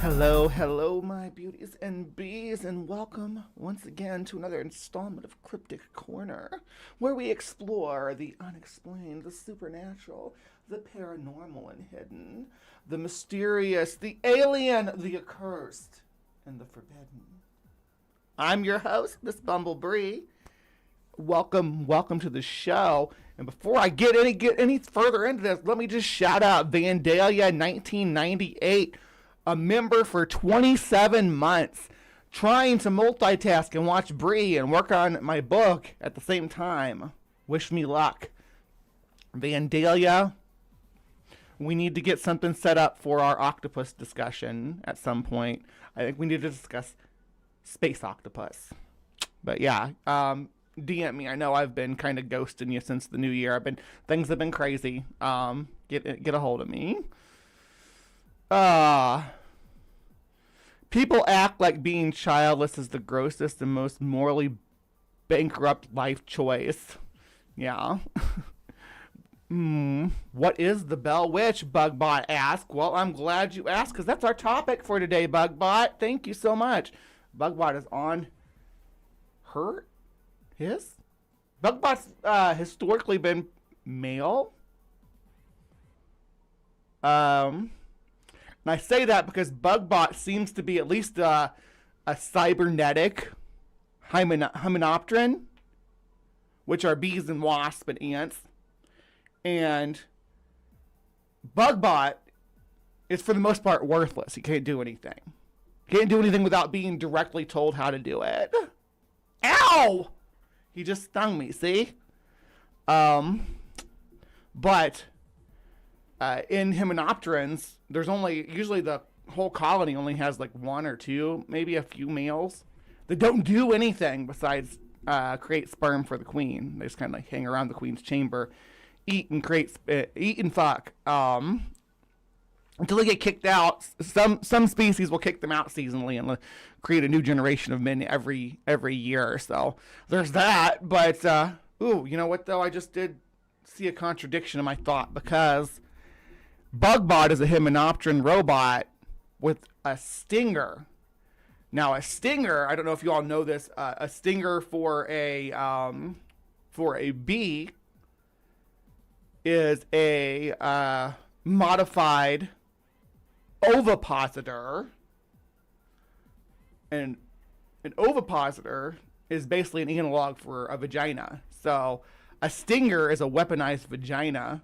Hello, hello, my beauties and bees, and welcome once again to another installment of Cryptic Corner, where we explore the unexplained, the supernatural, the paranormal and hidden, the mysterious, the alien, the accursed, and the forbidden. I'm your host, Miss Bumblebee. Welcome to the show. And before I get any further into this, let me just shout out Vandalia 1998. A member for 27 months, trying to multitask and watch Bree and work on my book at the same time. Wish me luck. Vandalia, we need to get something set up for our octopus discussion at some point. I think we need to discuss space octopus. But yeah, DM me. I know I've been kind of ghosting you since the new year. Things have been crazy. Get a hold of me. People act like being childless is the grossest and most morally bankrupt life choice. Yeah. What is the Bell Witch? Bugbot asked. Well, I'm glad you asked, because that's our topic for today, Bugbot. Thank you so much. Bugbot is on his? Bugbot's historically been male. And I say that because Bugbot seems to be at least a cybernetic hymenopteron, which are bees and wasps and ants. And Bugbot is for the most part worthless. He can't do anything. He can't do anything without being directly told how to do it. Ow! He just stung me, see? But in hymenopterans, there's usually the whole colony only has like one or two, maybe a few males that don't do anything besides create sperm for the queen. They just kind of like hang around the queen's chamber, eat and fuck until they get kicked out. Some species will kick them out seasonally and create a new generation of men every year. So there's that. But you know what though? I just did see a contradiction in my thought, because Bugbot is a hymenopteran robot with a stinger. Now, a stinger, I don't know if you all know this, a stinger for a bee is a modified ovipositor. And an ovipositor is basically an analog for a vagina. So a stinger is a weaponized vagina.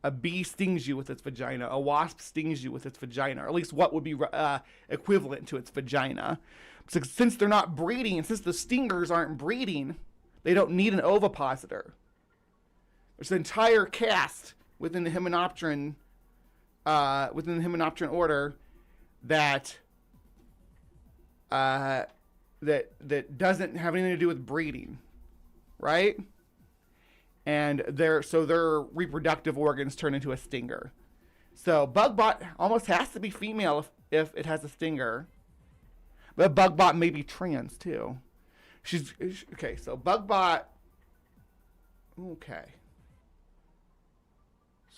A bee stings you with its vagina. A wasp stings you with its vagina, or at least what would be equivalent to its vagina. So since they're not breeding, and since the stingers aren't breeding, they don't need an ovipositor. There's an entire caste within the hymenopteran order that doesn't have anything to do with breeding, right? And their reproductive organs turn into a stinger. So Bugbot almost has to be female if it has a stinger. But Bugbot may be trans too. Okay, so Bugbot. Okay.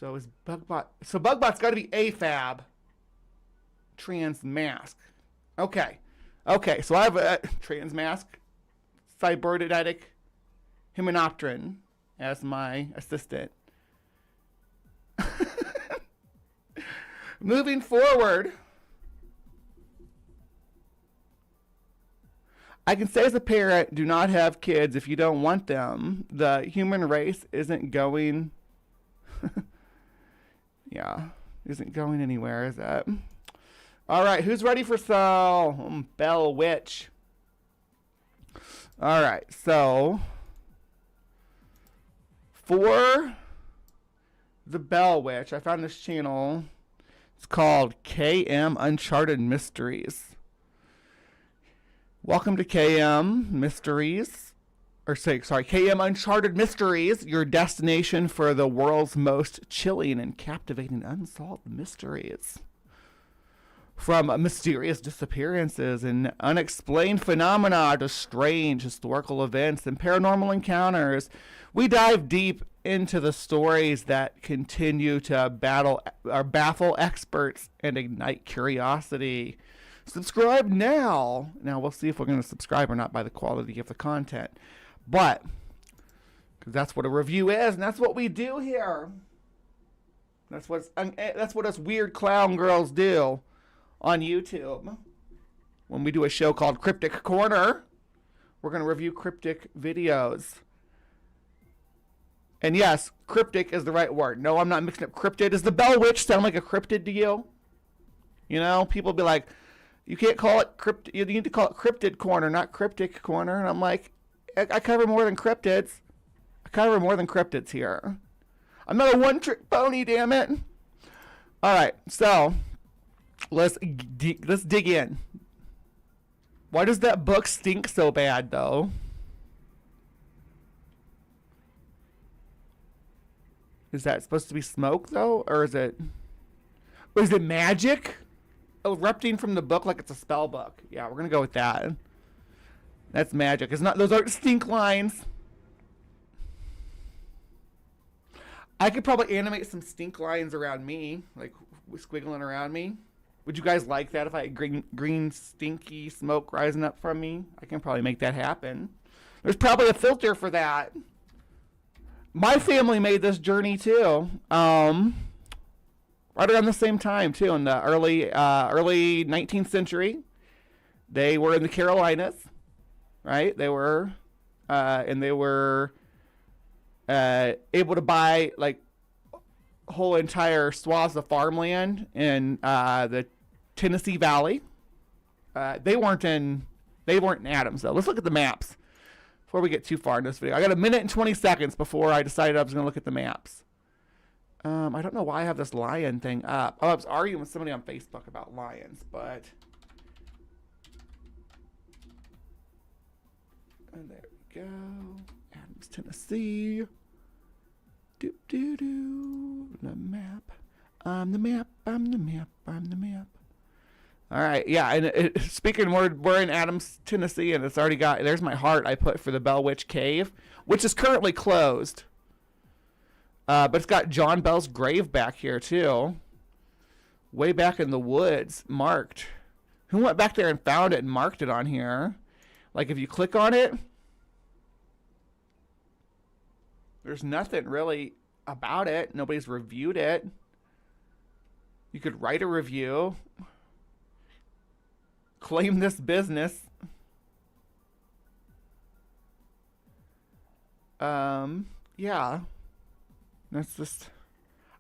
So is Bugbot. So Bugbot's got to be AFAB. Trans mask. Okay. So I have a trans mask. Cybernetic hymenopteran as my assistant. Moving forward, I can say as a parent, do not have kids if you don't want them. The human race isn't going isn't going anywhere, is that? All right, who's ready for some Bell Witch? All right, so for the Bell Witch, I found this channel. It's called KM Uncharted Mysteries. Welcome to KM Mysteries. KM Uncharted Mysteries, your destination for the world's most chilling and captivating unsolved mysteries. From mysterious disappearances and unexplained phenomena to strange historical events and paranormal encounters, we dive deep into the stories that continue to battle or baffle experts and ignite curiosity. Subscribe now. Now we'll see if we're going to subscribe or not by the quality of the content. But because that's what a review is, and that's what we do here. That's what us weird clown girls do on YouTube. When we do a show called Cryptic Corner, we're going to review cryptic videos. And yes, cryptic is the right word. No, I'm not mixing up cryptid. Does the Bell Witch sound like a cryptid to you? You know, people be like, you can't call it cryptid. You need to call it Cryptid Corner, not Cryptic Corner. And I'm like, I cover more than cryptids. I cover more than cryptids here. I'm not a one-trick pony, damn it. All right, so let's dig in. Why does that book stink so bad, though? Is that supposed to be smoke, though? Or is it magic erupting from the book like it's a spell book? Yeah, we're going to go with that. That's magic. It's not, those aren't stink lines. I could probably animate some stink lines around me, like squiggling around me. Would you guys like that if I had green stinky smoke rising up from me? I can probably make that happen. There's probably a filter for that. My family made this journey too. Right around the same time too, in the early 19th century. They were in the Carolinas, right? They were, and they were able to buy like whole entire swaths of farmland in the Tennessee Valley. They weren't in Adams though. Let's look at the maps before we get too far in this video. I got a minute and 20 seconds before I decided I was going to look at the maps. I don't know why I have this lion thing up. Oh, I was arguing with somebody on Facebook about lions, but and there we go. Adams, Tennessee. Do do do. The map. I'm the map. I'm the map. I'm the map. All right, yeah. And speaking, we're in Adams, Tennessee, and it's already got. There's my heart I put for the Bell Witch Cave, which is currently closed. But it's got John Bell's grave back here too, way back in the woods, marked. Who went back there and found it and marked it on here? Like if you click on it, there's nothing really about it. Nobody's reviewed it. You could write a review. Claim this business. Yeah. That's just...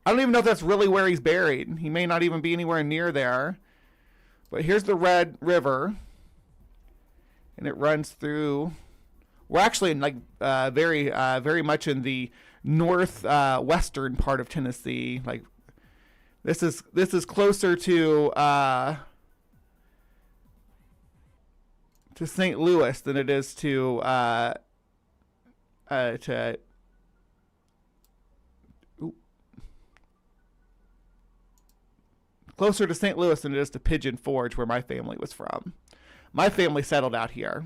I don't even know if that's really where he's buried. He may not even be anywhere near there. But here's the Red River. And it runs through... We're actually in like very much in the northwestern part of Tennessee. Like this is closer to St. Louis than it is to closer to St. Louis than it is to Pigeon Forge, where my family was from. My family settled out here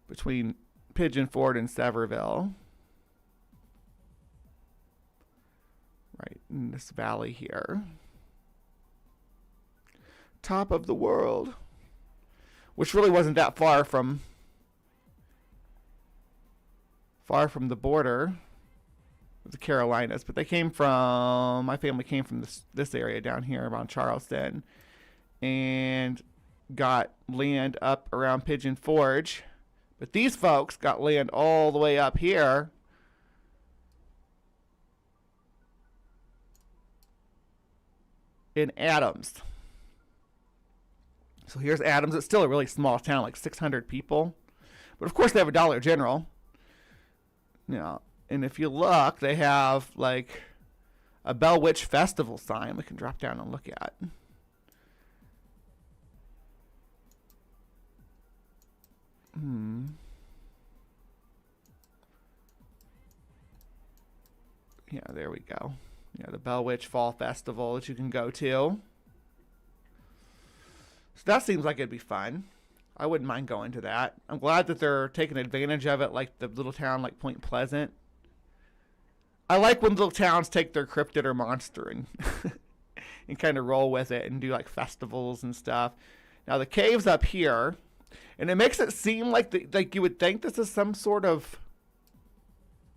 between Pigeon Forge and Sevierville, right in this valley here. Top of the world, which really wasn't that far from the border of the Carolinas, but they came from, my family came from this area down here around Charleston and got land up around Pigeon Forge. But these folks got land all the way up here. In Adams. So here's Adams. It's still a really small town, like 600 people. But of course they have a Dollar General. You know, and if you look, they have like a Bell Witch Festival sign we can drop down and look at. Yeah, there we go. Yeah, the Bell Witch Fall Festival that you can go to. So that seems like it'd be fun. I wouldn't mind going to that. I'm glad that they're taking advantage of it, like the little town like Point Pleasant. I like when little towns take their cryptid or monster and and kind of roll with it and do like festivals and stuff. Now the cave's up here, and it makes it seem like like you would think this is some sort of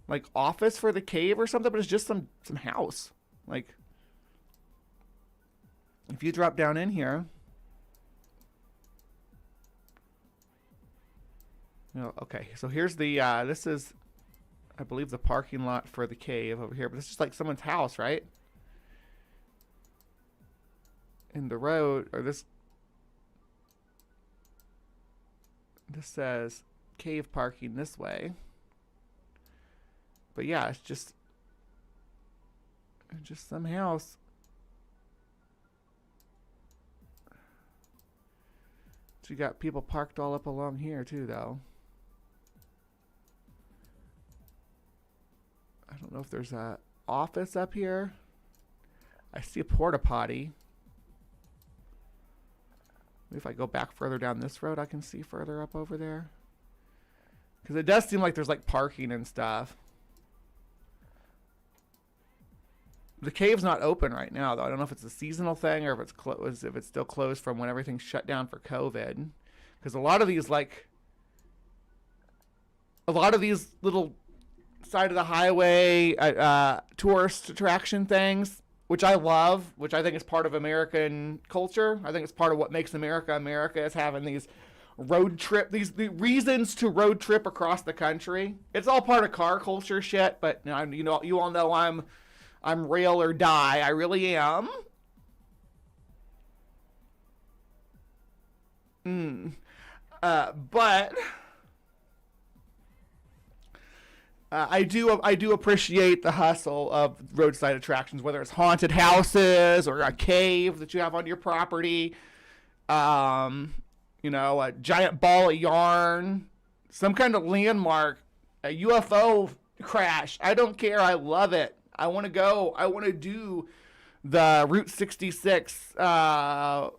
like office for the cave or something, but it's just some house. Like if you drop down in here, okay, so here's the this is, I believe, the parking lot for the cave over here, but it's just like someone's house, right? In the road, or this says cave parking this way. But yeah, it's just some house. So you got people parked all up along here too, though. I don't know if there's a office up here. I see a porta potty. Maybe if I go back further down this road, I can see further up over there. Because it does seem like there's like parking and stuff. The cave's not open right now, though. I don't know if it's a seasonal thing or if it's closed, if it's still closed from when everything shut down for COVID. Because a lot of these little side of the highway tourist attraction things, which I love, which I think is part of American culture. I think it's part of what makes America America, is having these road trip, the reasons to road trip across the country. It's all part of car culture shit, but you all know I'm rail or die. I really am. But I do appreciate the hustle of roadside attractions, whether it's haunted houses or a cave that you have on your property. A giant ball of yarn, some kind of landmark, a UFO crash. I don't care. I love it. I want to go. I want to do the Route 66 oddity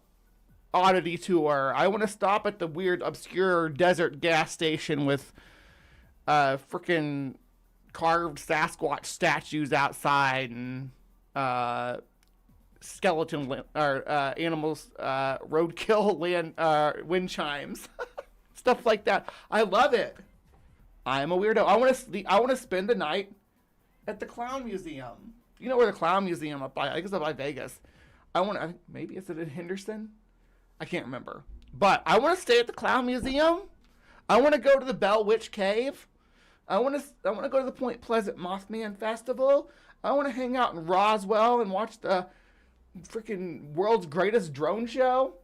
tour. I want to stop at the weird, obscure desert gas station with freaking carved Sasquatch statues outside and skeleton or animals, roadkill wind chimes, stuff like that. I love it. I'm a weirdo. I want to spend the night at the Clown Museum. You know where the Clown Museum up by? I think it's up by Vegas. Maybe is it in Henderson? I can't remember. But I want to stay at the Clown Museum. I want to go to the Bell Witch Cave. I want to go to the Point Pleasant Mothman Festival. I want to hang out in Roswell and watch the freaking world's greatest drone show.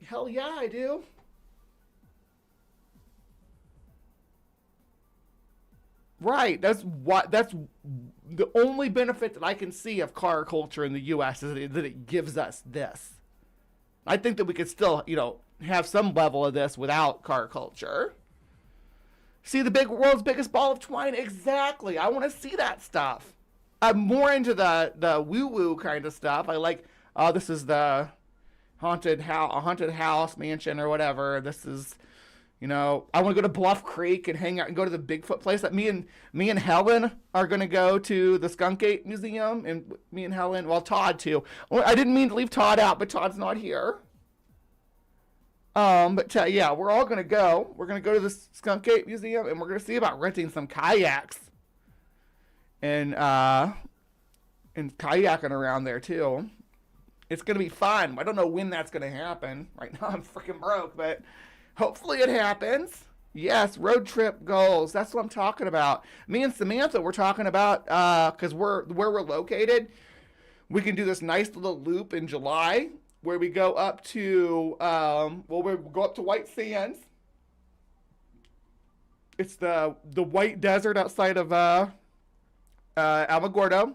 Hell yeah, I do. Right, that's the only benefit that I can see of car culture in the U.S. is that it gives us this. I think that we could still, have some level of this without car culture. See the world's biggest ball of twine? Exactly. I want to see that stuff. I'm more into the woo-woo kind of stuff. I like, this is the haunted house mansion or whatever. This is, I want to go to Bluff Creek and hang out and go to the Bigfoot place. That me and Helen are going to go to the Skunk Ape Museum, and me and Helen, well, Todd too. I didn't mean to leave Todd out, but Todd's not here. Yeah, we're all going to go. We're going to go to the Skunk Ape Museum, and we're going to see about renting some kayaks and kayaking around there too. It's going to be fun. I don't know when that's going to happen. Right now I'm freaking broke, but hopefully it happens. Yes, road trip goals. That's what I'm talking about. Me and Samantha, we're talking about, because where we're located, we can do this nice little loop in July where we go up to, we go up to White Sands. It's the white desert outside of Alamogordo. Go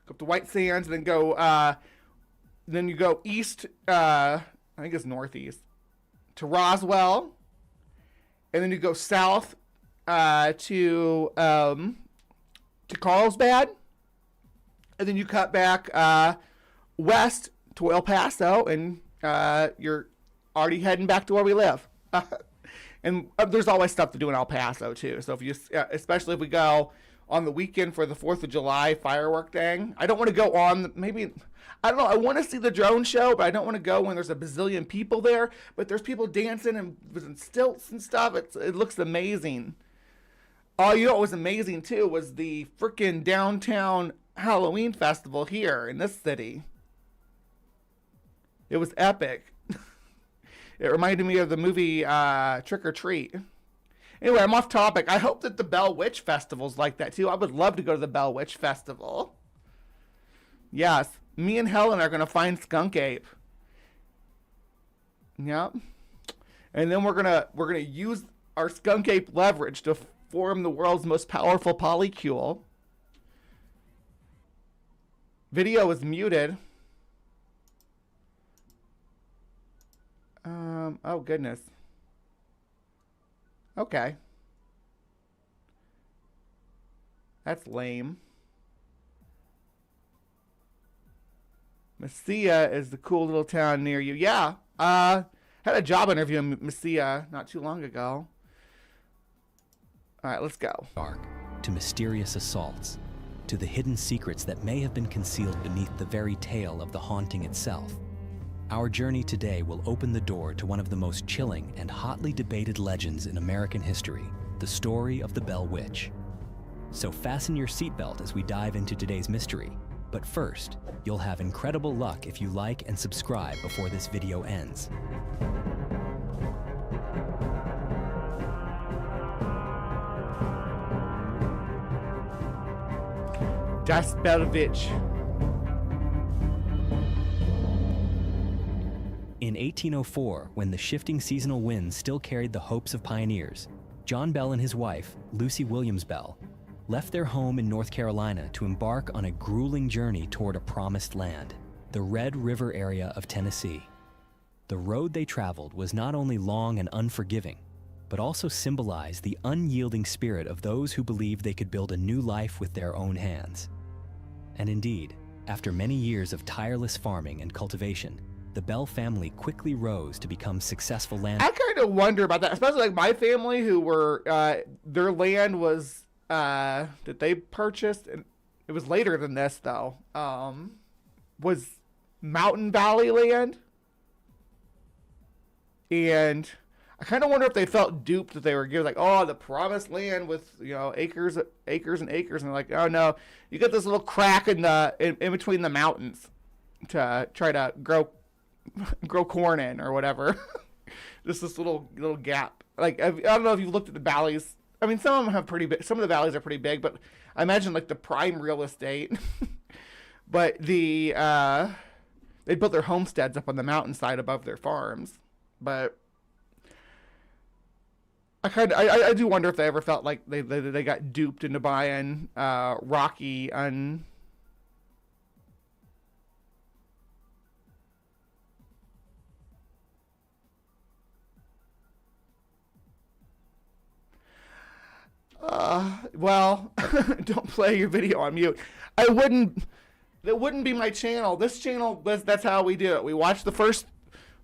up to White Sands and then go, then you go east, I think it's northeast, to Roswell, and then you go south to Carlsbad, and then you cut back west to El Paso, and you're already heading back to where we live. And there's always stuff to do in El Paso too. So if you, especially if we go on the weekend for the 4th of July firework thing. I don't want to go on, maybe, I don't know, I want to see the drone show, but I don't want to go when there's a bazillion people there, but there's people dancing and stilts and stuff. It looks amazing. Oh, you know what was amazing too was the freaking downtown Halloween festival here in this city. It was epic. It reminded me of the movie Trick or Treat. Anyway, I'm off topic. I hope that the Bell Witch Festival's like that too. I would love to go to the Bell Witch Festival. Yes, me and Helen are going to find Skunk Ape. Yep. And then we're gonna use our Skunk Ape leverage to form the world's most powerful polycule. Video is muted. Oh goodness. Okay. That's lame. Mesilla is the cool little town near you. Yeah. Had a job interview in Mesilla not too long ago. All right, let's go. Dark, to mysterious assaults, to the hidden secrets that may have been concealed beneath the very tale of the haunting itself. Our journey today will open the door to one of the most chilling and hotly debated legends in American history, the story of the Bell Witch. So fasten your seatbelt as we dive into today's mystery. But first, you'll have incredible luck if you like and subscribe before this video ends. Das Bell Witch. In 1804, when the shifting seasonal winds still carried the hopes of pioneers, John Bell and his wife, Lucy Williams Bell, left their home in North Carolina to embark on a grueling journey toward a promised land, the Red River area of Tennessee. The road they traveled was not only long and unforgiving, but also symbolized the unyielding spirit of those who believed they could build a new life with their own hands. And indeed, after many years of tireless farming and cultivation, the Bell family quickly rose to become successful land. I kind of wonder about that, especially like my family, who were their land was that they purchased, and it was later than this though. Was Mountain Valley land, and I kind of wonder if they felt duped that they were given like, oh, the promised land with, you know, acres and acres, and they're like, oh no, you get this little crack in between the mountains to try to grow corn in or whatever. Just this little gap. Like I don't know if you've looked at the valleys. I mean, some of them have pretty big. Some of the valleys are pretty big, but I imagine like the prime real estate. But they built their homesteads up on the mountainside above their farms. But I do wonder if they ever felt like they got duped into buying rocky well, don't play your video on mute. That wouldn't be my channel. This channel, that's how we do it. We watch the first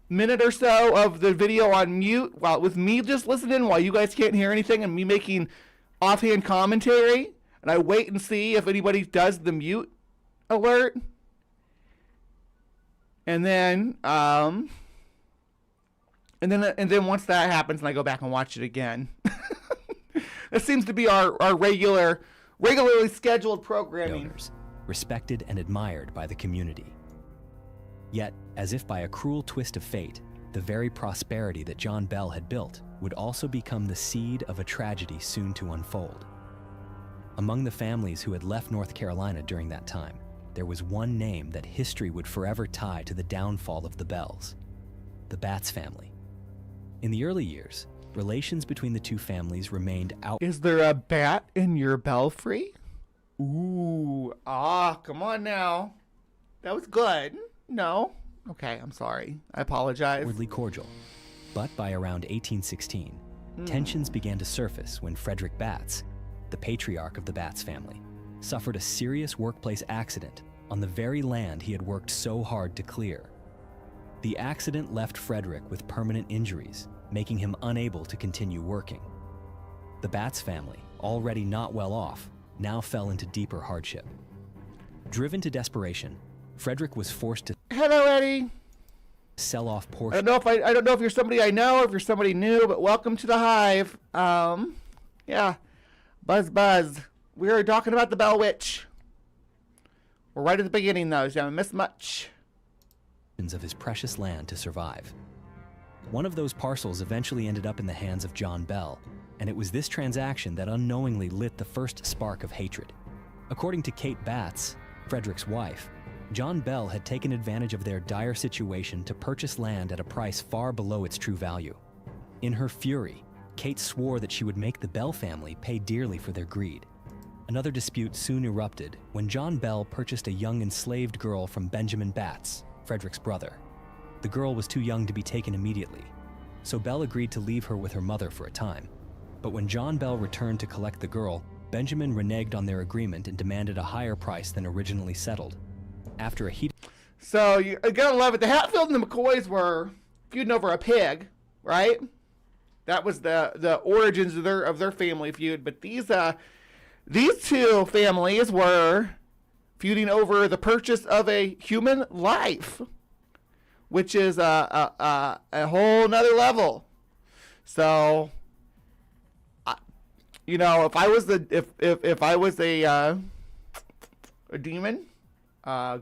minute or so of the video on mute with me just listening while you guys can't hear anything and me making offhand commentary, and I wait and see if anybody does the mute alert. And then once that happens, and I go back and watch it again. It seems to be our regularly scheduled programming. Donors, respected and admired by the community. Yet, as if by a cruel twist of fate, the very prosperity that John Bell had built would also become the seed of a tragedy soon to unfold. Among the families who had left North Carolina during that time, there was one name that history would forever tie to the downfall of the Bells: the Batts family. In the early years, relations between the two families remained out. Is there a bat in your belfry? Ooh, come on now. That was good. No. Okay, I'm sorry. I apologize. Outwardly cordial. But by around 1816, tensions began to surface when Frederick Batts, the patriarch of the Batts family, suffered a serious workplace accident on the very land he had worked so hard to clear. The accident left Frederick with permanent injuries, making him unable to continue working. The Batts family, already not well off, now fell into deeper hardship. Driven to desperation, Frederick was forced to Hello, Eddie. sell off I portions. don't know if you're somebody I know or if you're somebody new, but welcome to the Hive. Yeah, buzz. We are talking about the Bell Witch. We're right at the beginning, though, so you haven't missed much. Of his precious land to survive. One of those parcels eventually ended up in the hands of John Bell, and it was this transaction that unknowingly lit the first spark of hatred. According to Kate Batts, Frederick's wife, John Bell had taken advantage of their dire situation to purchase land at a price far below its true value. In her fury, Kate swore that she would make the Bell family pay dearly for their greed. Another dispute soon erupted when John Bell purchased a young enslaved girl from Benjamin Batts, Frederick's brother. The girl was too young to be taken immediately, so Bell agreed to leave her with her mother for a time. But when John Bell returned to collect the girl, Benjamin reneged on their agreement and demanded a higher price than originally settled. After a heated... So, you gotta love it. The Hatfield and the McCoys were feuding over a pig, right? That was the origins of their family feud. But these two families were feuding over the purchase of a human life, which is a whole nother level. So, if I was if I was a demon,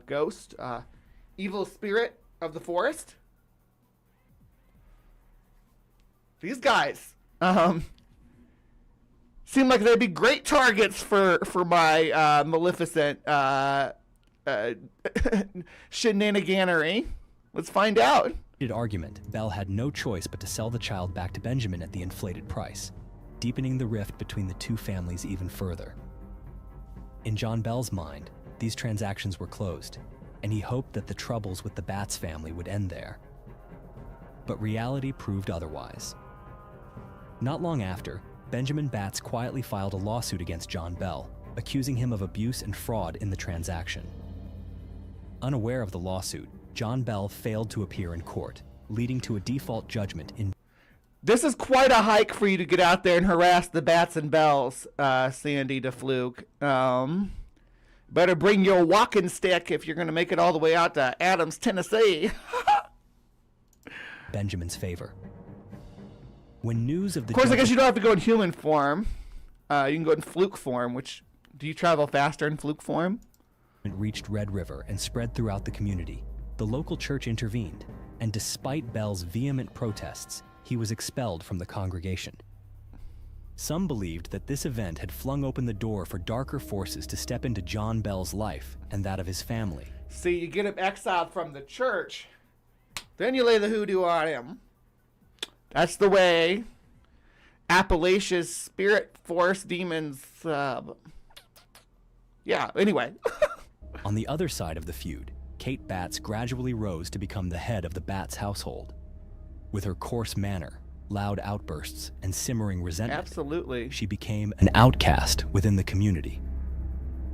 ghost, evil spirit of the forest, these guys seem like they'd be great targets for my maleficent shenaniganery. Let's find out. argument, Bell had no choice but to sell the child back to Benjamin at the inflated price, deepening the rift between the two families even further. In John Bell's mind, these transactions were closed, and he hoped that the troubles with the Batts family would end there. But reality proved otherwise. Not long after, Benjamin Batts quietly filed a lawsuit against John Bell, accusing him of abuse and fraud in the transaction. Unaware of the lawsuit, John Bell failed to appear in court, leading to a default judgment in... This is quite a hike for you to get out there and harass the Batts and Bells, Sandy DeFluke. Better bring your walking stick if you're going to make it all the way out to Adams, Tennessee. Benjamin's favor. When news of the... Of course, I guess you don't have to go in human form. You can go in fluke form, which... Do you travel faster in fluke form? It reached Red River and spread throughout the community. The local church intervened, and despite Bell's vehement protests, he was expelled from the congregation. Some believed that this event had flung open the door for darker forces to step into John Bell's life and that of his family. See, you get him exiled from the church, then you lay the hoodoo on him. That's the way Appalachia's spirit force demons... Yeah, anyway. On the other side of the feud, Kate Batts gradually rose to become the head of the Batts household. With her coarse manner, loud outbursts, and simmering resentment, Absolutely. she became an outcast within the community.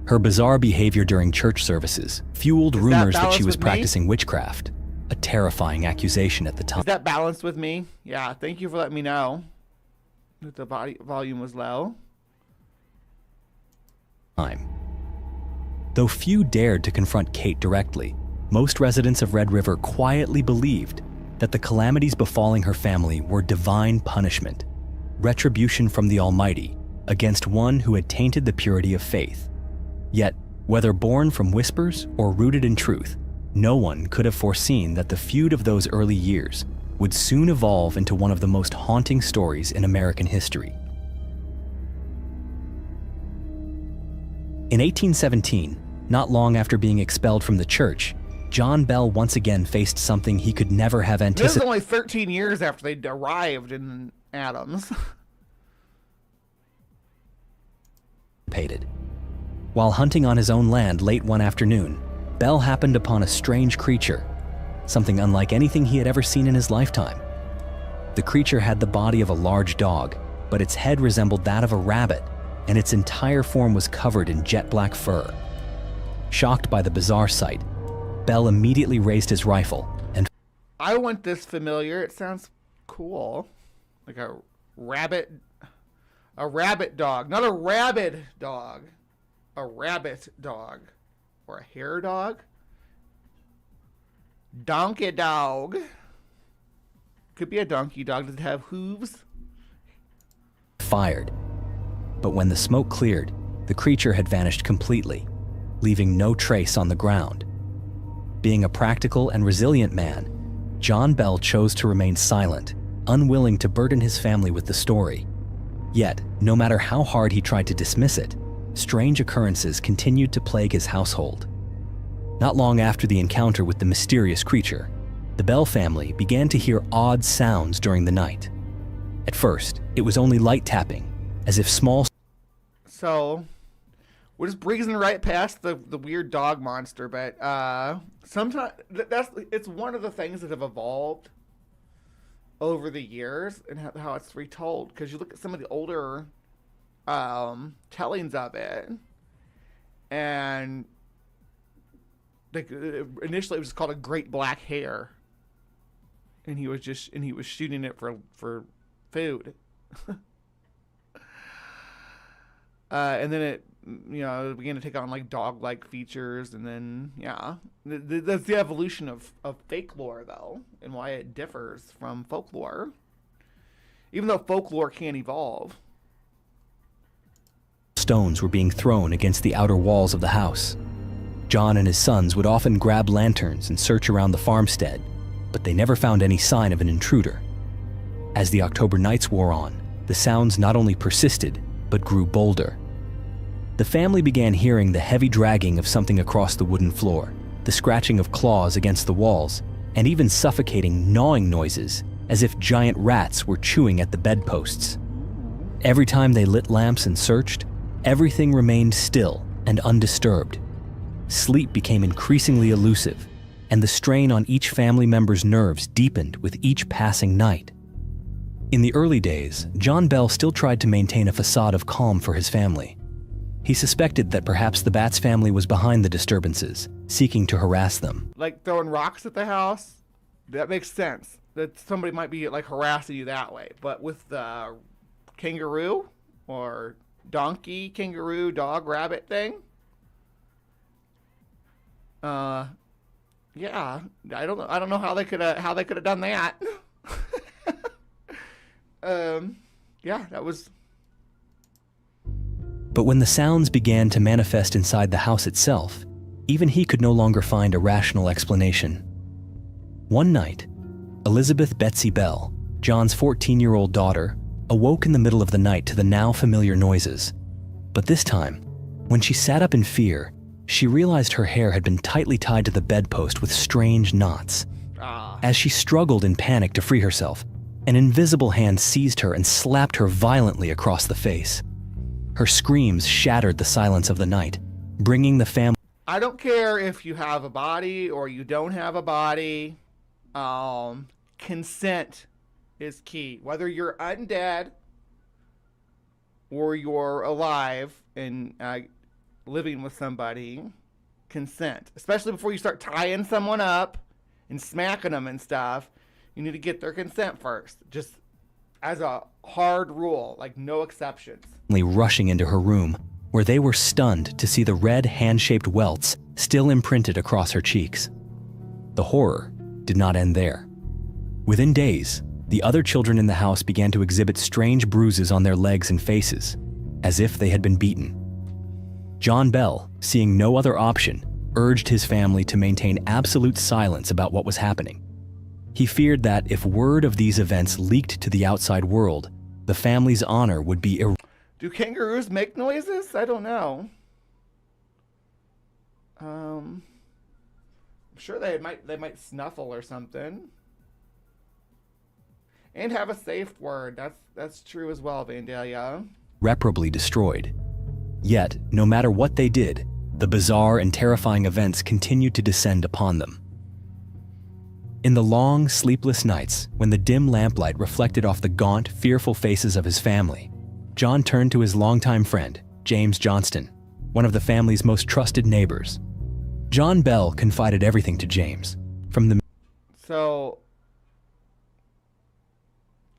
Her bizarre behavior during church services fueled rumors that she was practicing witchcraft, a terrifying accusation at the time. Is that balanced with me? Yeah, thank you for letting me know that the volume was low. Though few dared to confront Kate directly, most residents of Red River quietly believed that the calamities befalling her family were divine punishment, retribution from the Almighty against one who had tainted the purity of faith. Yet, whether born from whispers or rooted in truth, no one could have foreseen that the feud of those early years would soon evolve into one of the most haunting stories in American history. In 1817, not long after being expelled from the church, John Bell once again faced something he could never have This is anticipated. only 13 years after they arrived in Adams. While hunting on his own land late one afternoon, Bell happened upon a strange creature, something unlike anything he had ever seen in his lifetime. The creature had the body of a large dog, but its head resembled that of a rabbit, and its entire form was covered in jet black fur. Shocked by the bizarre sight, Bell immediately raised his rifle and... I want this familiar. It sounds cool. Like a rabbit dog. Not a rabid dog. a rabbit dog or a hare dog. Donkey dog. Could be a donkey dog. Does it have hooves? Fired. But when the smoke cleared, the creature had vanished completely, leaving no trace on the ground. Being a practical and resilient man, John Bell chose to remain silent, unwilling to burden his family with the story. Yet, no matter how hard he tried to dismiss it, strange occurrences continued to plague his household. Not long after the encounter with the mysterious creature, the Bell family began to hear odd sounds during the night. At first, it was only light tapping, as if small... So, we're just breezing right past the weird dog monster, but sometimes it's one of the things that have evolved over the years and how it's retold. Because you look at some of the older tellings of it, and like initially it was called a great black hare, and he was shooting it for food. And then it began to take on like dog-like features, and then that's the evolution of Fakelore though, and why it differs from folklore, even though folklore can evolve. Stones were being thrown against the outer walls of the house. John and his sons would often grab lanterns and search around the farmstead, but they never found any sign of an intruder. As the October nights wore on, the sounds not only persisted, but grew bolder. The family began hearing the heavy dragging of something across the wooden floor, the scratching of claws against the walls, and even suffocating gnawing noises, as if giant rats were chewing at the bedposts. Every time they lit lamps and searched, everything remained still and undisturbed. Sleep became increasingly elusive, and the strain on each family member's nerves deepened with each passing night. In the early days, John Bell still tried to maintain a facade of calm for his family. He suspected that perhaps the Bats family was behind the disturbances, seeking to harass them. Like throwing rocks at the house, that makes sense. That somebody might be like harassing you that way. But with the kangaroo or donkey, kangaroo, dog, rabbit thing, yeah, I don't know how they could have done that. Yeah, that was... But when the sounds began to manifest inside the house itself, even he could no longer find a rational explanation. One night, Elizabeth Betsy Bell, John's 14-year-old daughter, awoke in the middle of the night to the now familiar noises. But this time, when she sat up in fear, she realized her hair had been tightly tied to the bedpost with strange knots. As she struggled in panic to free herself, an invisible hand seized her and slapped her violently across the face. Her screams shattered the silence of the night, bringing the family... I don't care if you have a body or you don't have a body. Consent is key. Whether you're undead or you're alive and living with somebody, consent. Especially before you start tying someone up and smacking them and stuff. You need to get their consent first. Just as a hard rule, like no exceptions. Rushing into her room, where they were stunned to see the red hand-shaped welts still imprinted across her cheeks. The horror did not end there. Within days, the other children in the house began to exhibit strange bruises on their legs and faces, as if they had been beaten. John Bell, seeing no other option, urged his family to maintain absolute silence about what was happening. He feared that if word of these events leaked to the outside world, the family's honor would be Do kangaroos make noises? I don't know. I'm sure they might snuffle or something. And have a safe word. That's true as well, Vandalia. irreparably destroyed. Yet, no matter what they did, the bizarre and terrifying events continued to descend upon them. In the long, sleepless nights, when the dim lamplight reflected off the gaunt, fearful faces of his family, John turned to his longtime friend, James Johnston, one of the family's most trusted neighbors. John Bell confided everything to James, from the... So,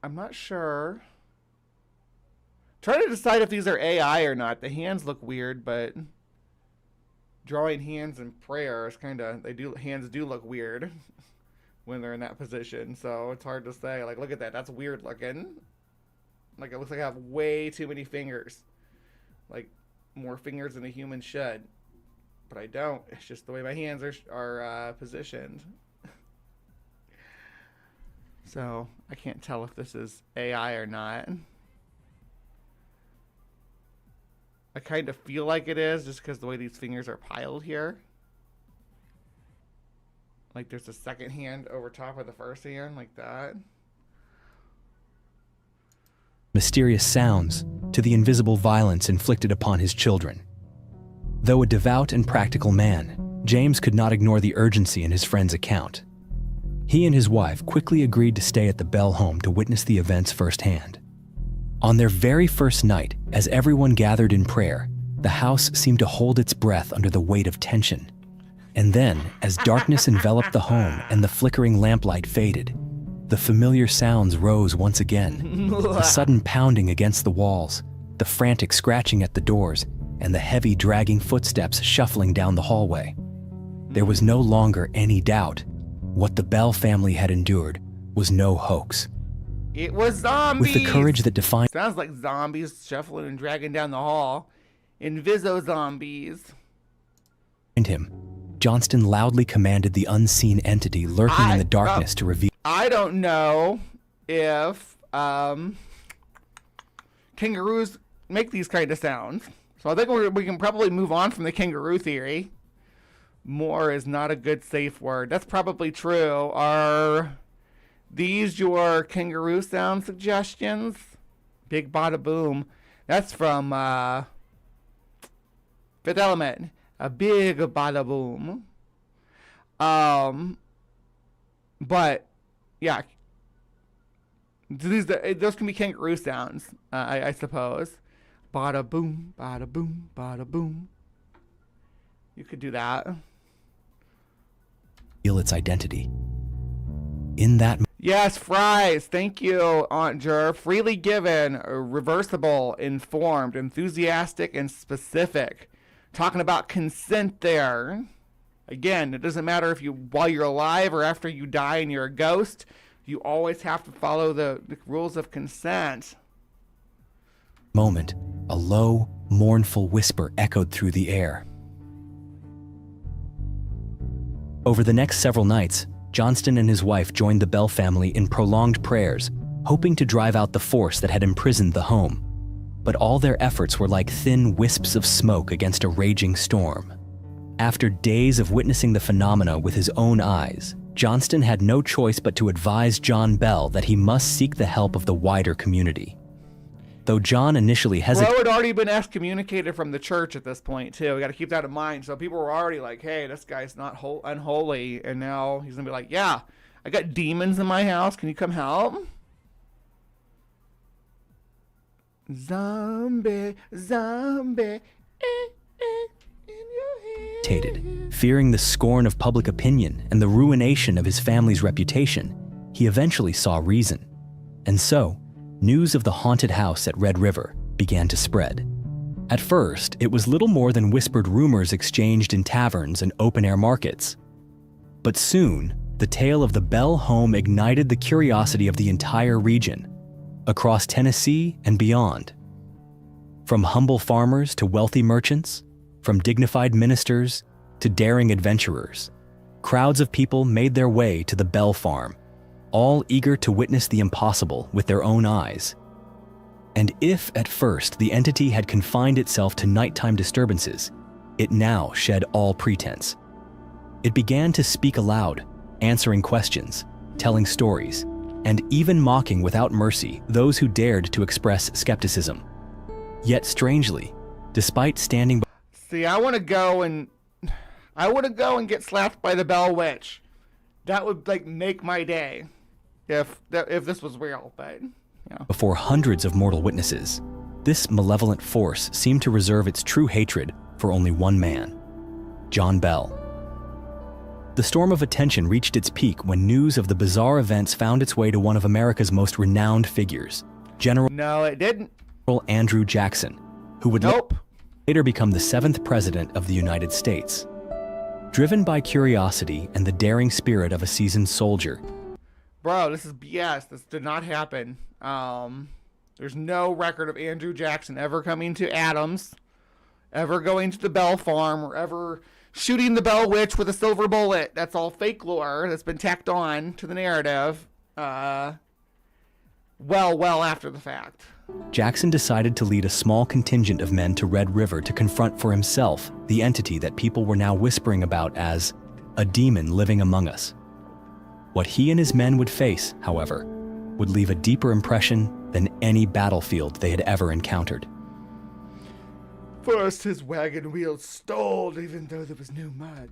I'm not sure. Try to decide if these are AI or not. The hands look weird, but drawing hands in prayer is kind of, hands do look weird when they're in that position. So it's hard to say. Like, look at that. That's weird looking. Like, it looks like I have way too many fingers. Like, more fingers than a human should. But I don't. It's just the way my hands are positioned. So I can't tell if this is AI or not. I kind of feel like it is just because the way these fingers are piled here. Like there's a second hand over top of the first hand, like that. Mysterious sounds to the invisible violence inflicted upon his children. Though a devout and practical man, James could not ignore the urgency in his friend's account. He and his wife quickly agreed to stay at the Bell home to witness the events firsthand. On their very first night, as everyone gathered in prayer, the house seemed to hold its breath under the weight of tension. And then, as darkness enveloped the home and the flickering lamplight faded, the familiar sounds rose once again. The sudden pounding against the walls, the frantic scratching at the doors, and the heavy dragging footsteps shuffling down the hallway. There was no longer any doubt. What the Bell family had endured was no hoax. It was zombies! With the courage that defined Sounds like zombies shuffling and dragging down the hall. Inviso zombies. him, Johnston loudly commanded the unseen entity lurking in the darkness to reveal. I don't know if kangaroos make these kind of sounds. So I think we can probably move on from the kangaroo theory. More is not a good safe word. That's probably true. Are these your kangaroo sound suggestions? Big bada boom. That's from Fifth Element. A big bada boom. But yeah, those can be kangaroo sounds, I suppose. Bada boom, bada boom, bada boom. You could do that. Feel its identity. In that. Yes, fries. Thank you, Aunt Jer. Freely given, reversible, informed, enthusiastic, and specific. Talking about consent there. Again, it doesn't matter if while you're alive or after you die and you're a ghost, you always have to follow the rules of consent. Moment, a low, mournful whisper echoed through the air. Over the next several nights, Johnston and his wife joined the Bell family in prolonged prayers, hoping to drive out the force that had imprisoned the home. But all their efforts were like thin wisps of smoke against a raging storm. After days of witnessing the phenomena with his own eyes, Johnston had no choice but to advise John Bell that he must seek the help of the wider community. Though John initially hesitated. Bro had already been excommunicated from the church at this point, too. We got to keep that in mind. So people were already like, hey, this guy's not unholy. And now he's going to be like, yeah, I got demons in my house. Can you come help? Zombie, zombie. Fearing the scorn of public opinion and the ruination of his family's reputation, he eventually saw reason. And so, news of the haunted house at Red River began to spread. At first, it was little more than whispered rumors exchanged in taverns and open-air markets. But soon, the tale of the Bell home ignited the curiosity of the entire region, across Tennessee and beyond. From humble farmers to wealthy merchants, from dignified ministers to daring adventurers, crowds of people made their way to the Bell farm, all eager to witness the impossible with their own eyes. And if at first the entity had confined itself to nighttime disturbances, it now shed all pretense. It began to speak aloud, answering questions, telling stories, and even mocking without mercy those who dared to express skepticism. Yet strangely, despite standing. See, I want to go and get slapped by the Bell Witch. That would make my day, if this was real. But yeah. Before hundreds of mortal witnesses, this malevolent force seemed to reserve its true hatred for only one man, John Bell. The storm of attention reached its peak when news of the bizarre events found its way to one of America's most renowned figures, General No, it didn't. Andrew Jackson, who would. Nope. later become the 7th president of the United States. Driven by curiosity and the daring spirit of a seasoned soldier. Bro, this is BS. This did not happen. There's no record of Andrew Jackson ever coming to Adams, ever going to the Bell Farm, or ever shooting the Bell Witch with a silver bullet. That's all fake lore that's been tacked on to the narrative. Well after the fact. Jackson decided to lead a small contingent of men to Red River to confront for himself the entity that people were now whispering about as a demon living among us. What he and his men would face, however, would leave a deeper impression than any battlefield they had ever encountered. First, his wagon wheels stalled even though there was no mud.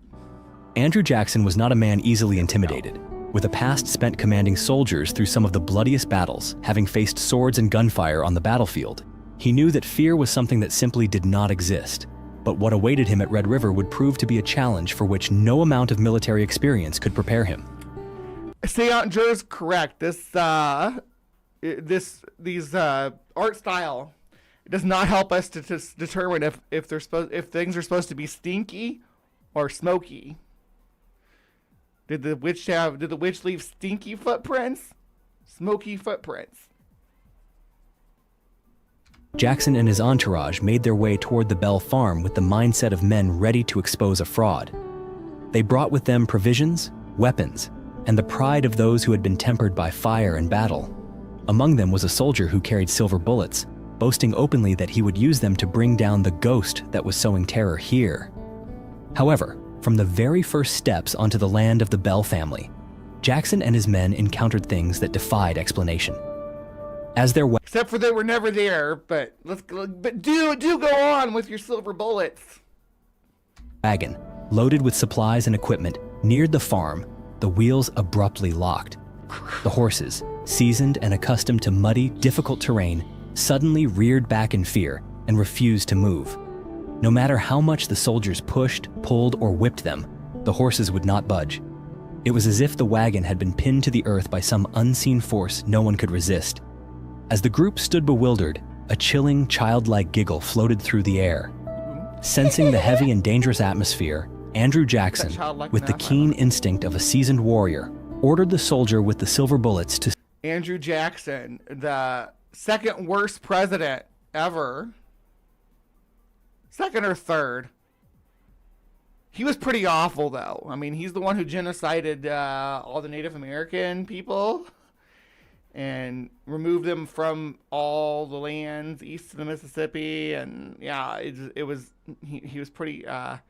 Andrew Jackson was not a man easily intimidated. With a past spent commanding soldiers through some of the bloodiest battles, having faced swords and gunfire on the battlefield, he knew that fear was something that simply did not exist. But what awaited him at Red River would prove to be a challenge for which no amount of military experience could prepare him. Seanger's correct. These art style does not help us to determine if things are supposed to be stinky or smoky. Did the witch leave stinky footprints? Smoky footprints? Jackson and his entourage made their way toward the Bell Farm with the mindset of men ready to expose a fraud. They brought with them provisions, weapons, and the pride of those who had been tempered by fire and battle. Among them was a soldier who carried silver bullets, boasting openly that he would use them to bring down the ghost that was sowing terror here. However, from the very first steps onto the land of the Bell family, Jackson and his men encountered things that defied explanation. As their except for they were never there, but do go on with your silver bullets. Wagon, loaded with supplies and equipment, neared the farm, the wheels abruptly locked. The horses, seasoned and accustomed to muddy, difficult terrain, suddenly reared back in fear and refused to move. No matter how much the soldiers pushed, pulled, or whipped them, the horses would not budge. It was as if the wagon had been pinned to the earth by some unseen force no one could resist. As the group stood bewildered, a chilling, childlike giggle floated through the air. Sensing the heavy and dangerous atmosphere, Andrew Jackson, with the keen instinct of a seasoned warrior, ordered the soldier with the silver bullets to... Andrew Jackson, the second worst president ever. Second or third. He was pretty awful, though. I mean, he's the one who genocided all the Native American people and removed them from all the lands east of the Mississippi. And yeah, he was pretty a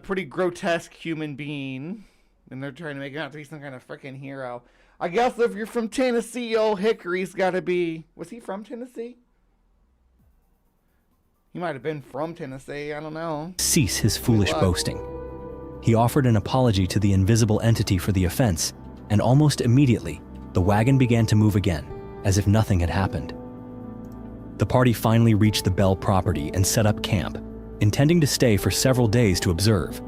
pretty grotesque human being. And they're trying to make him out to be some kind of freaking hero. I guess if you're from Tennessee, old Hickory's got to be... Was he from Tennessee? He might have been from Tennessee, I don't know. Cease his foolish boasting. He offered an apology to the invisible entity for the offense, and almost immediately, the wagon began to move again, as if nothing had happened. The party finally reached the Bell property and set up camp, intending to stay for several days to observe.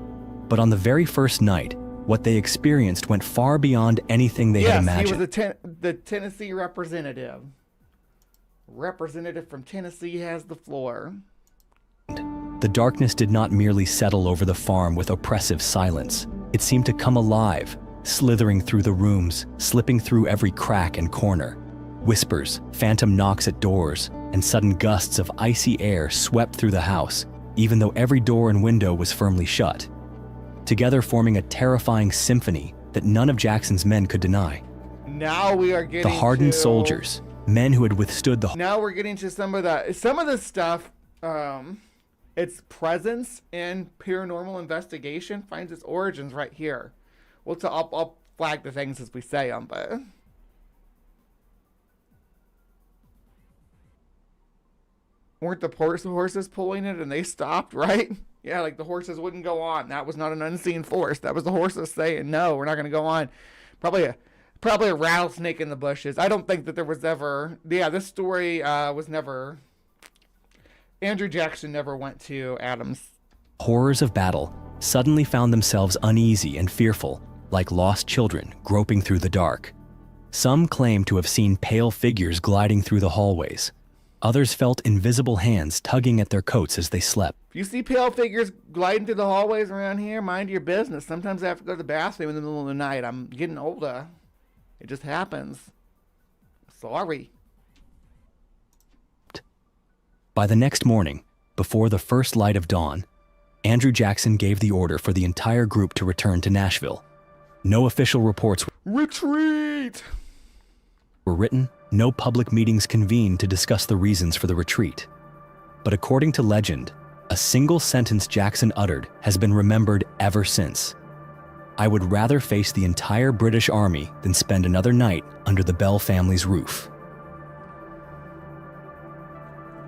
But on the very first night, what they experienced went far beyond anything they had imagined. Yes, he was the Tennessee representative. Representative from Tennessee has the floor. The darkness did not merely settle over the farm with oppressive silence. It seemed to come alive, slithering through the rooms, slipping through every crack and corner. Whispers, phantom knocks at doors, and sudden gusts of icy air swept through the house, even though every door and window was firmly shut, together forming a terrifying symphony that none of Jackson's men could deny. Now we are getting the hardened soldiers, men who had withstood the... Now we're getting to some of the stuff, its presence in paranormal investigation finds its origins right here. Well, so I'll flag the things as we say them, but... Weren't the horses pulling it and they stopped, right? Yeah, like the horses wouldn't go on. That was not an unseen force. That was the horses saying, no, we're not going to go on. Probably a rattlesnake in the bushes. I don't think that there was ever... Yeah, this story was never... Andrew Jackson never went to Adams. Horrors of battle suddenly found themselves uneasy and fearful, like lost children groping through the dark. Some claimed to have seen pale figures gliding through the hallways. Others felt invisible hands tugging at their coats as they slept. If you see pale figures gliding through the hallways around here, mind your business. Sometimes I have to go to the bathroom in the middle of the night. I'm getting older. It just happens. Sorry. By the next morning, before the first light of dawn, Andrew Jackson gave the order for the entire group to return to Nashville. No official reports Retreat! were written, no public meetings convened to discuss the reasons for the retreat. But according to legend, a single sentence Jackson uttered has been remembered ever since. "I would rather face the entire British Army than spend another night under the Bell family's roof."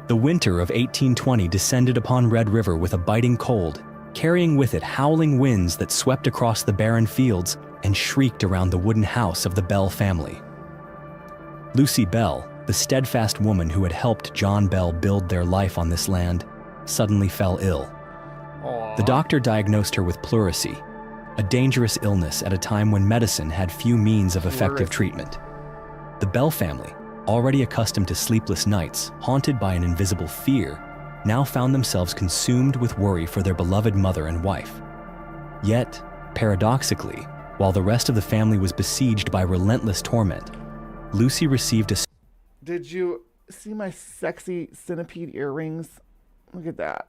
The winter of 1820 descended upon Red River with a biting cold, carrying with it howling winds that swept across the barren fields and shrieked around the wooden house of the Bell family. Lucy Bell, the steadfast woman who had helped John Bell build their life on this land, suddenly fell ill. Aww. The doctor diagnosed her with pleurisy, a dangerous illness at a time when medicine had few means of effective treatment. The Bell family, already accustomed to sleepless nights, haunted by an invisible fear, now found themselves consumed with worry for their beloved mother and wife. Yet, paradoxically, while the rest of the family was besieged by relentless torment, Lucy received a... Did you see my sexy centipede earrings? Look at that.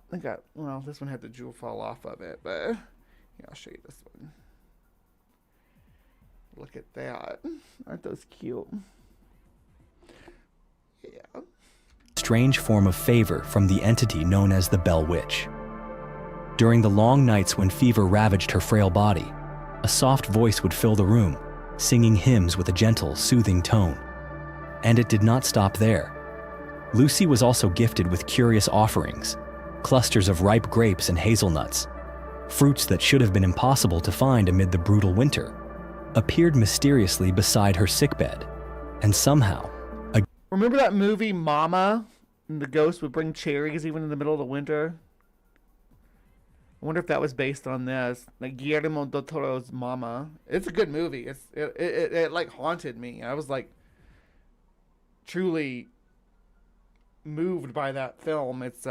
Well, this one had the jewel fall off of it, but yeah, I'll show you this one. Look at that. Aren't those cute? Yeah. strange form of favor from the entity known as the Bell Witch. During the long nights when fever ravaged her frail body, a soft voice would fill the room, singing hymns with a gentle, soothing tone. And it did not stop there. Lucy was also gifted with curious offerings, clusters of ripe grapes and hazelnuts. Fruits that should have been impossible to find amid the brutal winter appeared mysteriously beside her sickbed, and somehow... Remember that movie Mama? And the ghost would bring cherries even in the middle of the winter? I wonder if that was based on this. Like Guillermo del Toro's Mama. It's a good movie. It like haunted me. I was like truly moved by that film. It's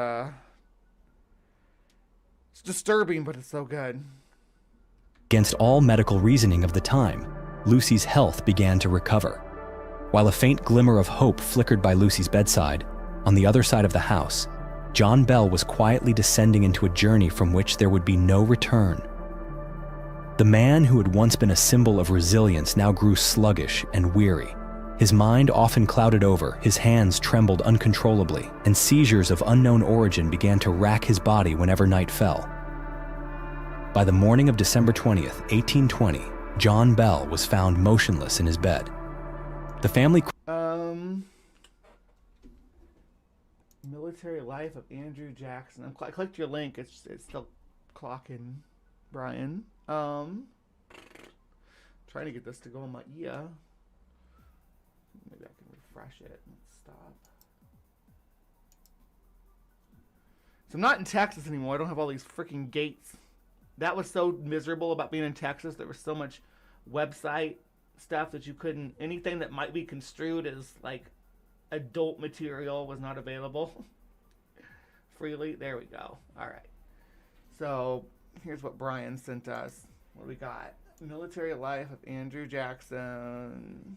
disturbing, but it's so good. Against all medical reasoning of the time, Lucy's health began to recover. While a faint glimmer of hope flickered by Lucy's bedside, on the other side of the house, John Bell was quietly descending into a journey from which there would be no return. The man who had once been a symbol of resilience now grew sluggish and weary. His mind often clouded over, his hands trembled uncontrollably, and seizures of unknown origin began to rack his body whenever night fell. By the morning of December 20th, 1820, John Bell was found motionless in his bed. The family... Military Life of Andrew Jackson. I clicked your link. It's still clocking, Brian. Trying to get this to go on my ear. Maybe I can refresh it. Let's stop. So I'm not in Texas anymore. I don't have all these freaking gates. That was so miserable about being in Texas. There was so much website stuff that you couldn't... Anything that might be construed as, like, adult material was not available freely. There we go. All right. So here's what Brian sent us. What do we got? Military Life of Andrew Jackson.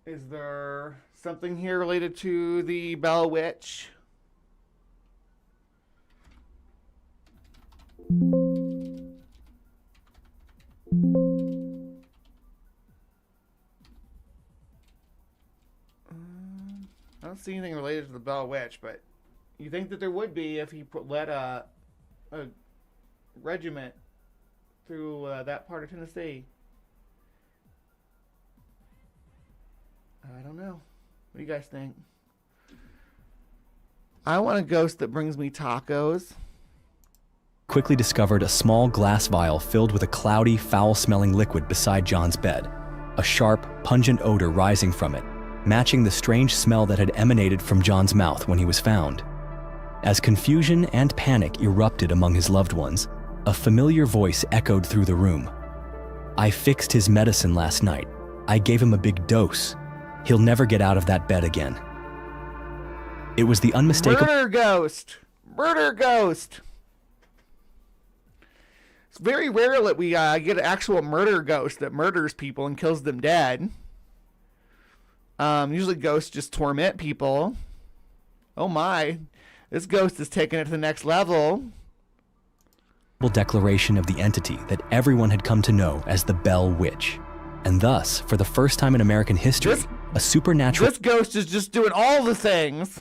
Is there something here related to the Bell Witch? I don't see anything related to the Bell Witch, but you think that there would be if he led a regiment through that part of Tennessee. I don't know. What do you guys think? I want a ghost that brings me tacos. Quickly discovered a small glass vial filled with a cloudy, foul-smelling liquid beside John's bed, a sharp, pungent odor rising from it, matching the strange smell that had emanated from John's mouth when he was found. As confusion and panic erupted among his loved ones, a familiar voice echoed through the room. I fixed his medicine last night. I gave him a big dose. He'll never get out of that bed again. It was the unmistakable Murder ghost. Murder ghost. It's very rare that we get an actual murder ghost that murders people and kills them dead. Usually ghosts just torment people. Oh my. This ghost is taking it to the next level. declaration of the entity that everyone had come to know as the Bell Witch. And thus, for the first time in American history, a supernatural This ghost is just doing all the things.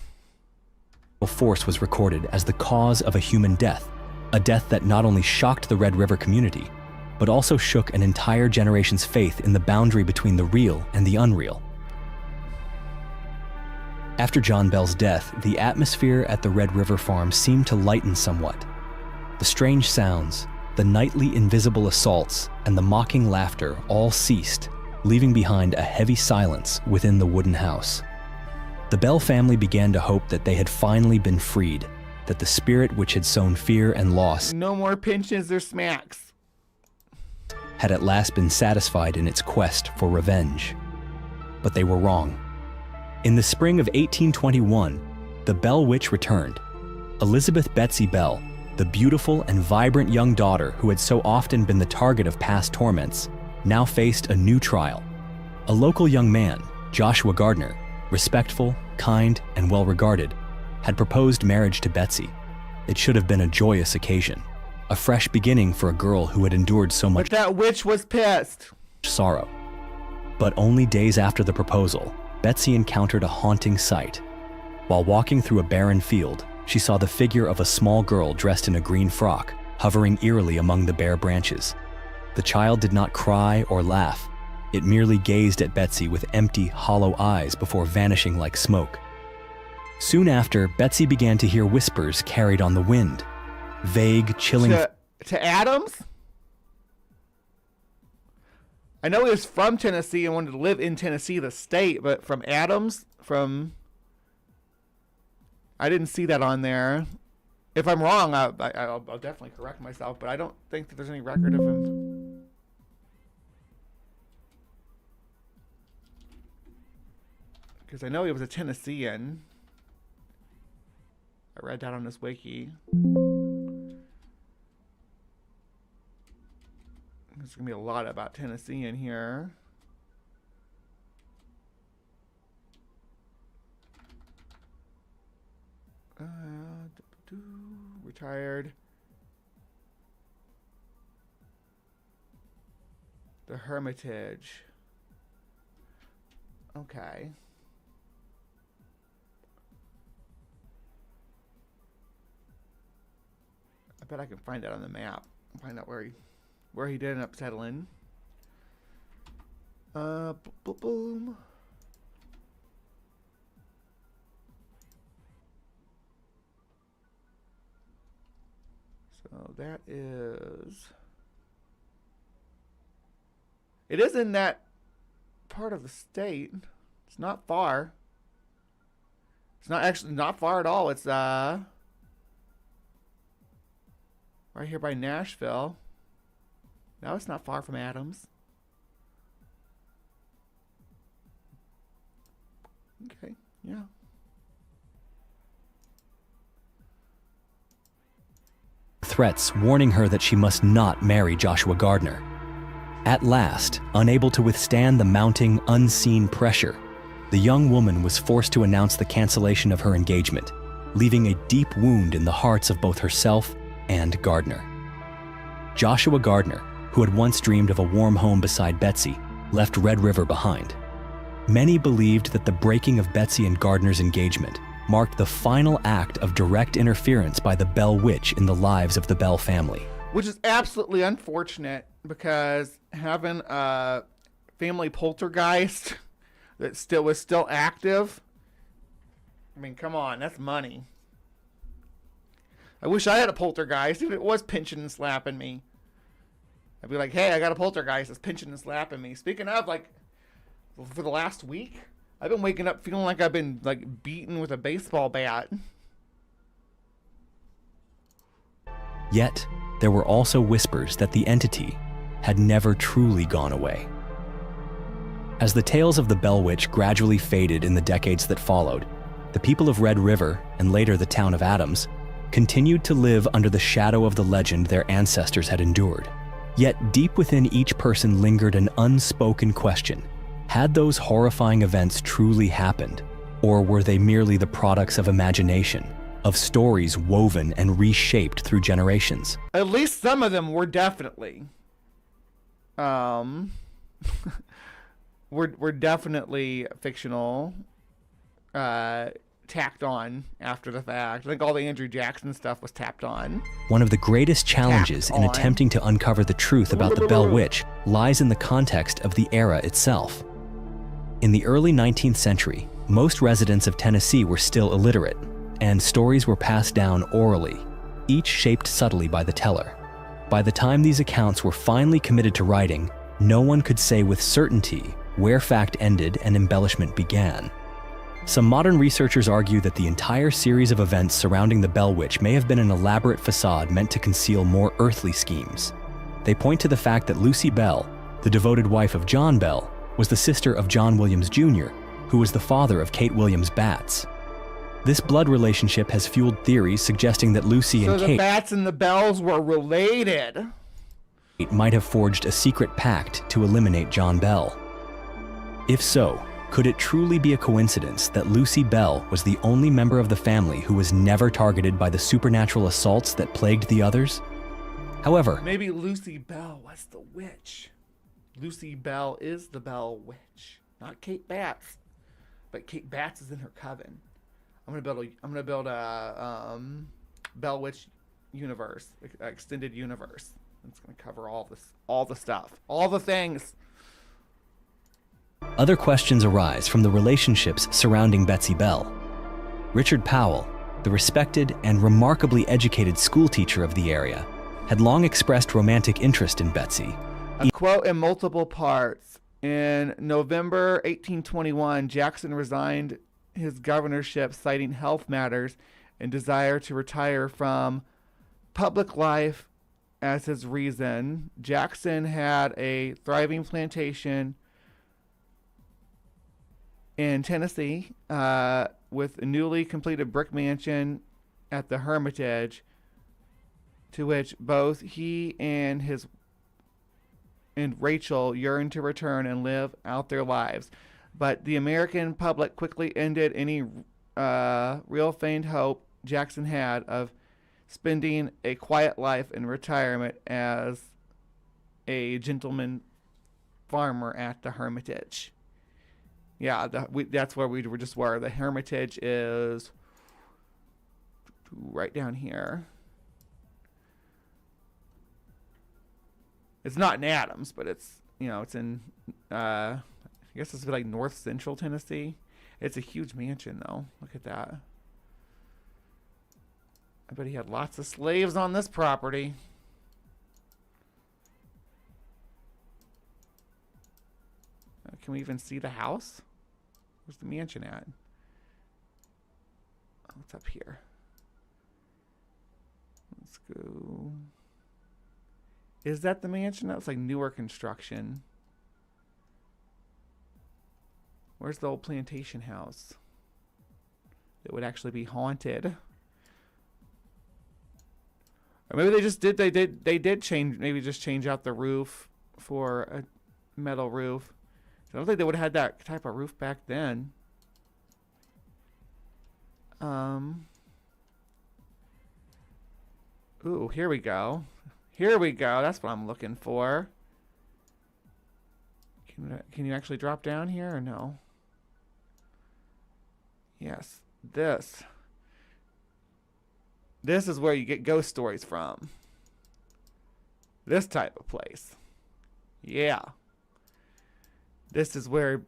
force was recorded as the cause of a human death, a death that not only shocked the Red River community, but also shook an entire generation's faith in the boundary between the real and the unreal. After John Bell's death, the atmosphere at the Red River farm seemed to lighten somewhat. The strange sounds, the nightly invisible assaults, and the mocking laughter all ceased, leaving behind a heavy silence within the wooden house. The Bell family began to hope that they had finally been freed, that the spirit which had sown fear and loss No more pinches or smacks. had at last been satisfied in its quest for revenge. But they were wrong. In the spring of 1821, the Bell Witch returned. Elizabeth Betsy Bell, the beautiful and vibrant young daughter who had so often been the target of past torments, now faced a new trial. A local young man, Joshua Gardner, respectful, kind, and well-regarded, had proposed marriage to Betsy. It should have been a joyous occasion, a fresh beginning for a girl who had endured so much But that witch was pissed. sorrow. But only days after the proposal, Betsy encountered a haunting sight. While walking through a barren field, she saw the figure of a small girl dressed in a green frock, hovering eerily among the bare branches. The child did not cry or laugh. It merely gazed at Betsy with empty, hollow eyes before vanishing like smoke. Soon after, Betsy began to hear whispers carried on the wind. Vague, chilling To Adams? I know he was from Tennessee and wanted to live in Tennessee, the state, but from Adams? I didn't see that on there. If I'm wrong, I'll definitely correct myself, but I don't think that there's any record of him. Because I know he was a Tennessean. I read that on his wiki. There's going to be a lot about Tennessee in here. Retired. The Hermitage. Okay. I bet I can find that on the map. Find out where he did end up settling. Boom. So that is. It is in that part of the state. It's not far. It's not actually not far at all. It's right here by Nashville. No, it's not far from Adams. Okay, yeah. threats warning her that she must not marry Joshua Gardner. At last, unable to withstand the mounting, unseen pressure, the young woman was forced to announce the cancellation of her engagement, leaving a deep wound in the hearts of both herself and Gardner. Joshua Gardner, who had once dreamed of a warm home beside Betsy, left Red River behind. Many believed that the breaking of Betsy and Gardner's engagement marked the final act of direct interference by the Bell Witch in the lives of the Bell family. Which is absolutely unfortunate, because having a family poltergeist that was still active, I mean, come on, that's money. I wish I had a poltergeist, even if it was pinching and slapping me. I'd be like, hey, I got a poltergeist that's pinching and slapping me. Speaking of, like, for the last week, I've been waking up feeling like I've been, like, beaten with a baseball bat. Yet, there were also whispers that the entity, had never truly gone away. As the tales of the Bell Witch gradually faded in the decades that followed, the people of Red River, and later the town of Adams, continued to live under the shadow of the legend their ancestors had endured. Yet deep within each person lingered an unspoken question. Had those horrifying events truly happened? Or were they merely the products of imagination, of stories woven and reshaped through generations? At least some of them were definitely. were definitely fictional, tacked on after the fact. I think all the Andrew Jackson stuff was tapped on. One of the greatest challenges in attempting to uncover the truth about the Bell Witch lies in the context of the era itself. In the early 19th century, most residents of Tennessee were still illiterate, and stories were passed down orally, each shaped subtly by the teller. By the time these accounts were finally committed to writing, no one could say with certainty where fact ended and embellishment began. Some modern researchers argue that the entire series of events surrounding the Bell Witch may have been an elaborate facade meant to conceal more earthly schemes. They point to the fact that Lucy Bell, the devoted wife of John Bell, was the sister of John Williams Jr., who was the father of Kate Williams Batts. This blood relationship has fueled theories suggesting that Lucy and Kate... So the Batts and the Bells were related. ...might have forged a secret pact to eliminate John Bell. If so, could it truly be a coincidence that Lucy Bell was the only member of the family who was never targeted by the supernatural assaults that plagued the others? However, maybe Lucy Bell was the witch. Lucy Bell is the Bell Witch, not Kate Batts. But Kate Batts is in her coven. I'm gonna build a Bell Witch universe, extended universe. It's gonna cover all the stuff, all the things. Other questions arise from the relationships surrounding Betsy Bell. Richard Powell, the respected and remarkably educated schoolteacher of the area, had long expressed romantic interest in Betsy. A quote in multiple parts. In November 1821, Jackson resigned his governorship, citing health matters and desire to retire from public life as his reason. Jackson had a thriving plantation in Tennessee, with a newly completed brick mansion at the Hermitage, to which both he and Rachel yearned to return and live out their lives. But the American public quickly ended any real faint hope Jackson had of spending a quiet life in retirement as a gentleman farmer at the Hermitage. Yeah, that's where we just were. The Hermitage is right down here. It's not in Adams, but it's in, I guess it's like north central Tennessee. It's a huge mansion, though. Look at that. I bet he had lots of slaves on this property. Can we even see the house? Where's the mansion at? Oh, it's up here. Let's go. Is that the mansion? That was like newer construction. Where's the old plantation house? It would actually be haunted. Or maybe they did change, maybe just change out the roof for a metal roof. I don't think they would have had that type of roof back then. Ooh, here we go. Here we go. That's what I'm looking for. Can you actually drop down here or no? Yes. This is where you get ghost stories from. This type of place. Yeah. This is where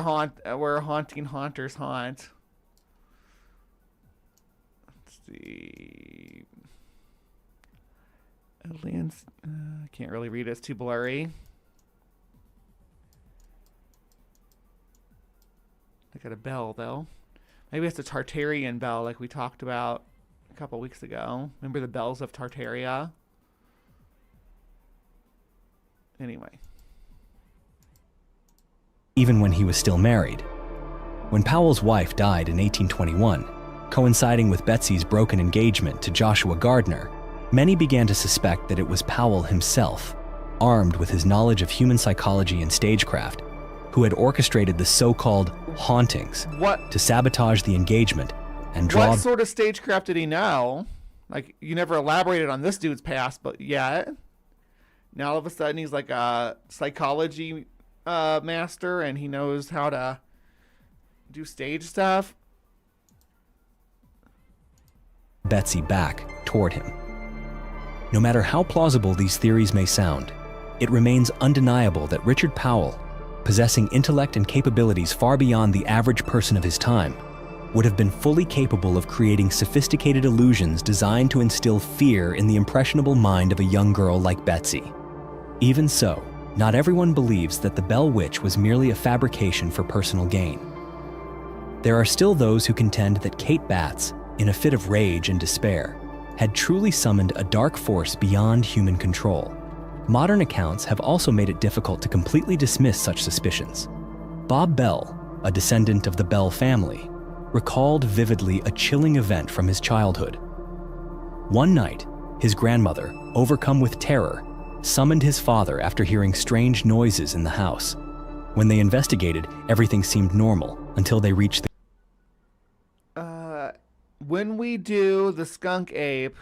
haunting haunters haunt. Let's see. Aliens. I can't really read it. It's too blurry. I got a bell though. Maybe it's a Tartarian bell, like we talked about a couple weeks ago. Remember the bells of Tartaria? Anyway. Even when he was still married. When Powell's wife died in 1821, coinciding with Betsy's broken engagement to Joshua Gardner, many began to suspect that it was Powell himself, armed with his knowledge of human psychology and stagecraft, who had orchestrated the so-called hauntings to sabotage the engagement and draw... What sort of stagecraft did he know? Like, you never elaborated on this dude's past, but yet, now all of a sudden he's like a psychology master and he knows how to do stage stuff. Betsy back toward him. No matter how plausible these theories may sound, it remains undeniable that Richard Powell, possessing intellect and capabilities far beyond the average person of his time, would have been fully capable of creating sophisticated illusions designed to instill fear in the impressionable mind of a young girl like Betsy. Even so, not everyone believes that the Bell Witch was merely a fabrication for personal gain. There are still those who contend that Kate Batts, in a fit of rage and despair, had truly summoned a dark force beyond human control. Modern accounts have also made it difficult to completely dismiss such suspicions. Bob Bell, a descendant of the Bell family, recalled vividly a chilling event from his childhood. One night, his grandmother, overcome with terror, summoned his father after hearing strange noises in the house. When they investigated, everything seemed normal until they reached the... When we do the skunk ape,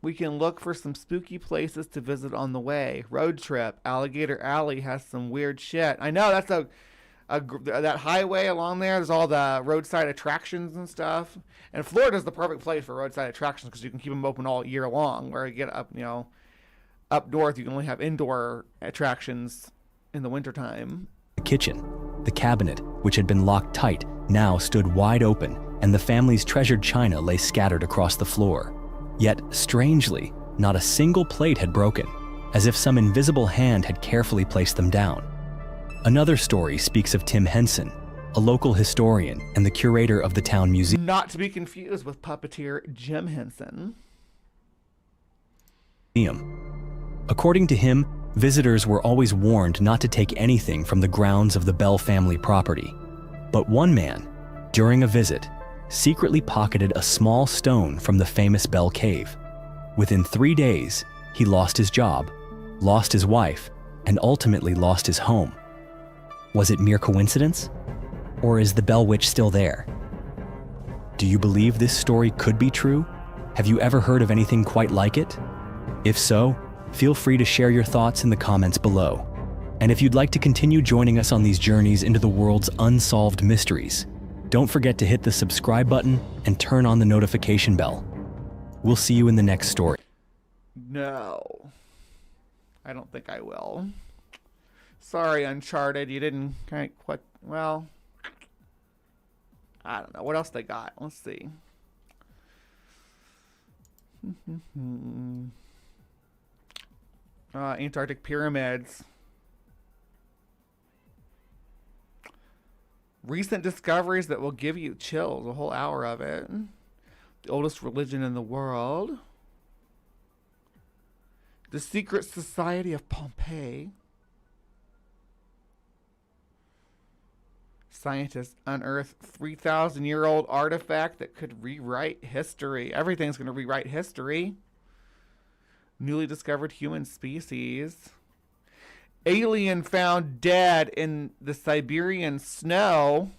we can look for some spooky places to visit on the way. Road trip. Alligator Alley has some weird shit. I know, that's that highway along there. There's all the roadside attractions and stuff. And Florida's the perfect place for roadside attractions because you can keep them open all year long. Where you get up, up north, you can only have indoor attractions in the wintertime. The kitchen, the cabinet, which had been locked tight, now stood wide open, and the family's treasured china lay scattered across the floor. Yet, strangely, not a single plate had broken, as if some invisible hand had carefully placed them down. Another story speaks of Tim Henson, a local historian and the curator of the town museum. Not to be confused with puppeteer Jim Henson. According to him, visitors were always warned not to take anything from the grounds of the Bell family property. But one man, during a visit, secretly pocketed a small stone from the famous Bell Cave. Within 3 days, he lost his job, lost his wife, and ultimately lost his home. Was it mere coincidence? Or is the Bell Witch still there? Do you believe this story could be true? Have you ever heard of anything quite like it? If so, feel free to share your thoughts in the comments below. And if you'd like to continue joining us on these journeys into the world's unsolved mysteries, don't forget to hit the subscribe button and turn on the notification bell. We'll see you in the next story. No. I don't think I will. Sorry, Uncharted. You didn't quite... Well... I don't know. What else they got? Let's see. Antarctic pyramids. Recent discoveries that will give you chills. A whole hour of it. The oldest religion in the world. The secret society of Pompeii. Scientists unearth 3,000-year-old artifact that could rewrite history. Everything's going to rewrite history. Newly discovered human species. Alien found dead in the Siberian snow.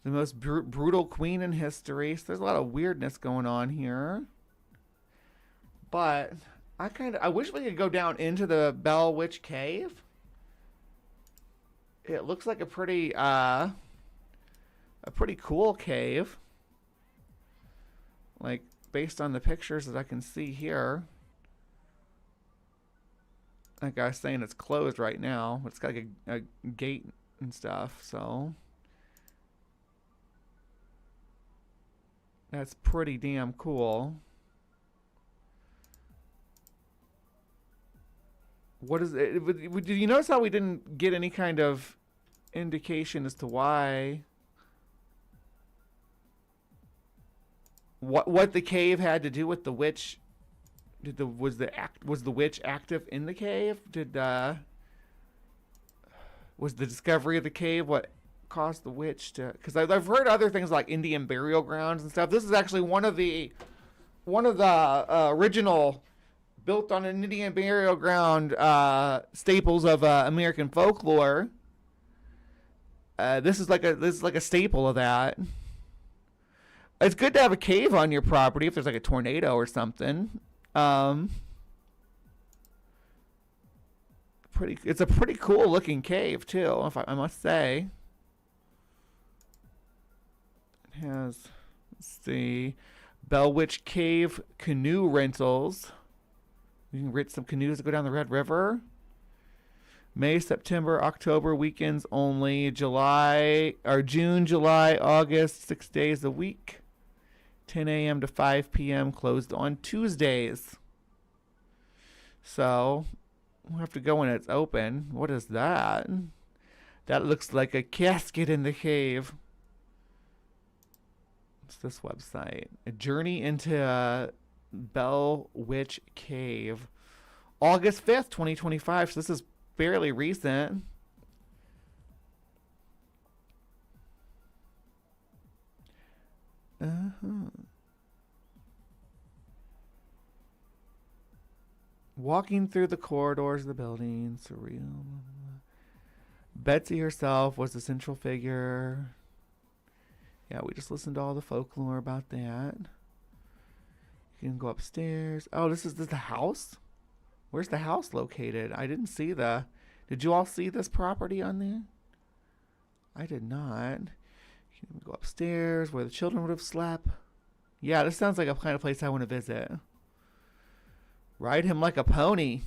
The most brutal queen in history. So there's a lot of weirdness going on here. But I wish we could go down into the Bell Witch Cave. It looks like a pretty cool cave. Like based on the pictures that I can see here. That guy's saying it's closed right now. It's got like a gate and stuff, so that's pretty damn cool. What is it? Did you notice how we didn't get any kind of indication as to why? What the cave had to do with the witch was the witch active in the cave? Was the discovery of the cave what caused the witch to? Because I've heard other things like Indian burial grounds and stuff. This is actually one of the original, built on an Indian burial ground, staples of American folklore. This is like a staple of that. It's good to have a cave on your property if there's like a tornado or something. It's a pretty cool looking cave too, if I must say. It has, let's see, Bellwitch Cave canoe rentals. You can rent some canoes to go down the Red River. May, September, October weekends only. June, July, August, 6 days a week. 10 a.m. to 5 p.m. closed on Tuesdays. So we'll have to go when it's open. What is that? That looks like a casket in the cave. What's this website? A journey into Bell Witch Cave. August 5th, 2025. So this is fairly recent. Walking through the corridors of the building, surreal. Betsy herself was the central figure. Yeah, we just listened to all the folklore about that. You can go upstairs. Oh, this is the house? Where's the house located? I didn't see the... Did you all see this property on there? I did not. You can go upstairs where the children would have slept. Yeah, this sounds like a kind of place I want to visit. Ride him like a pony.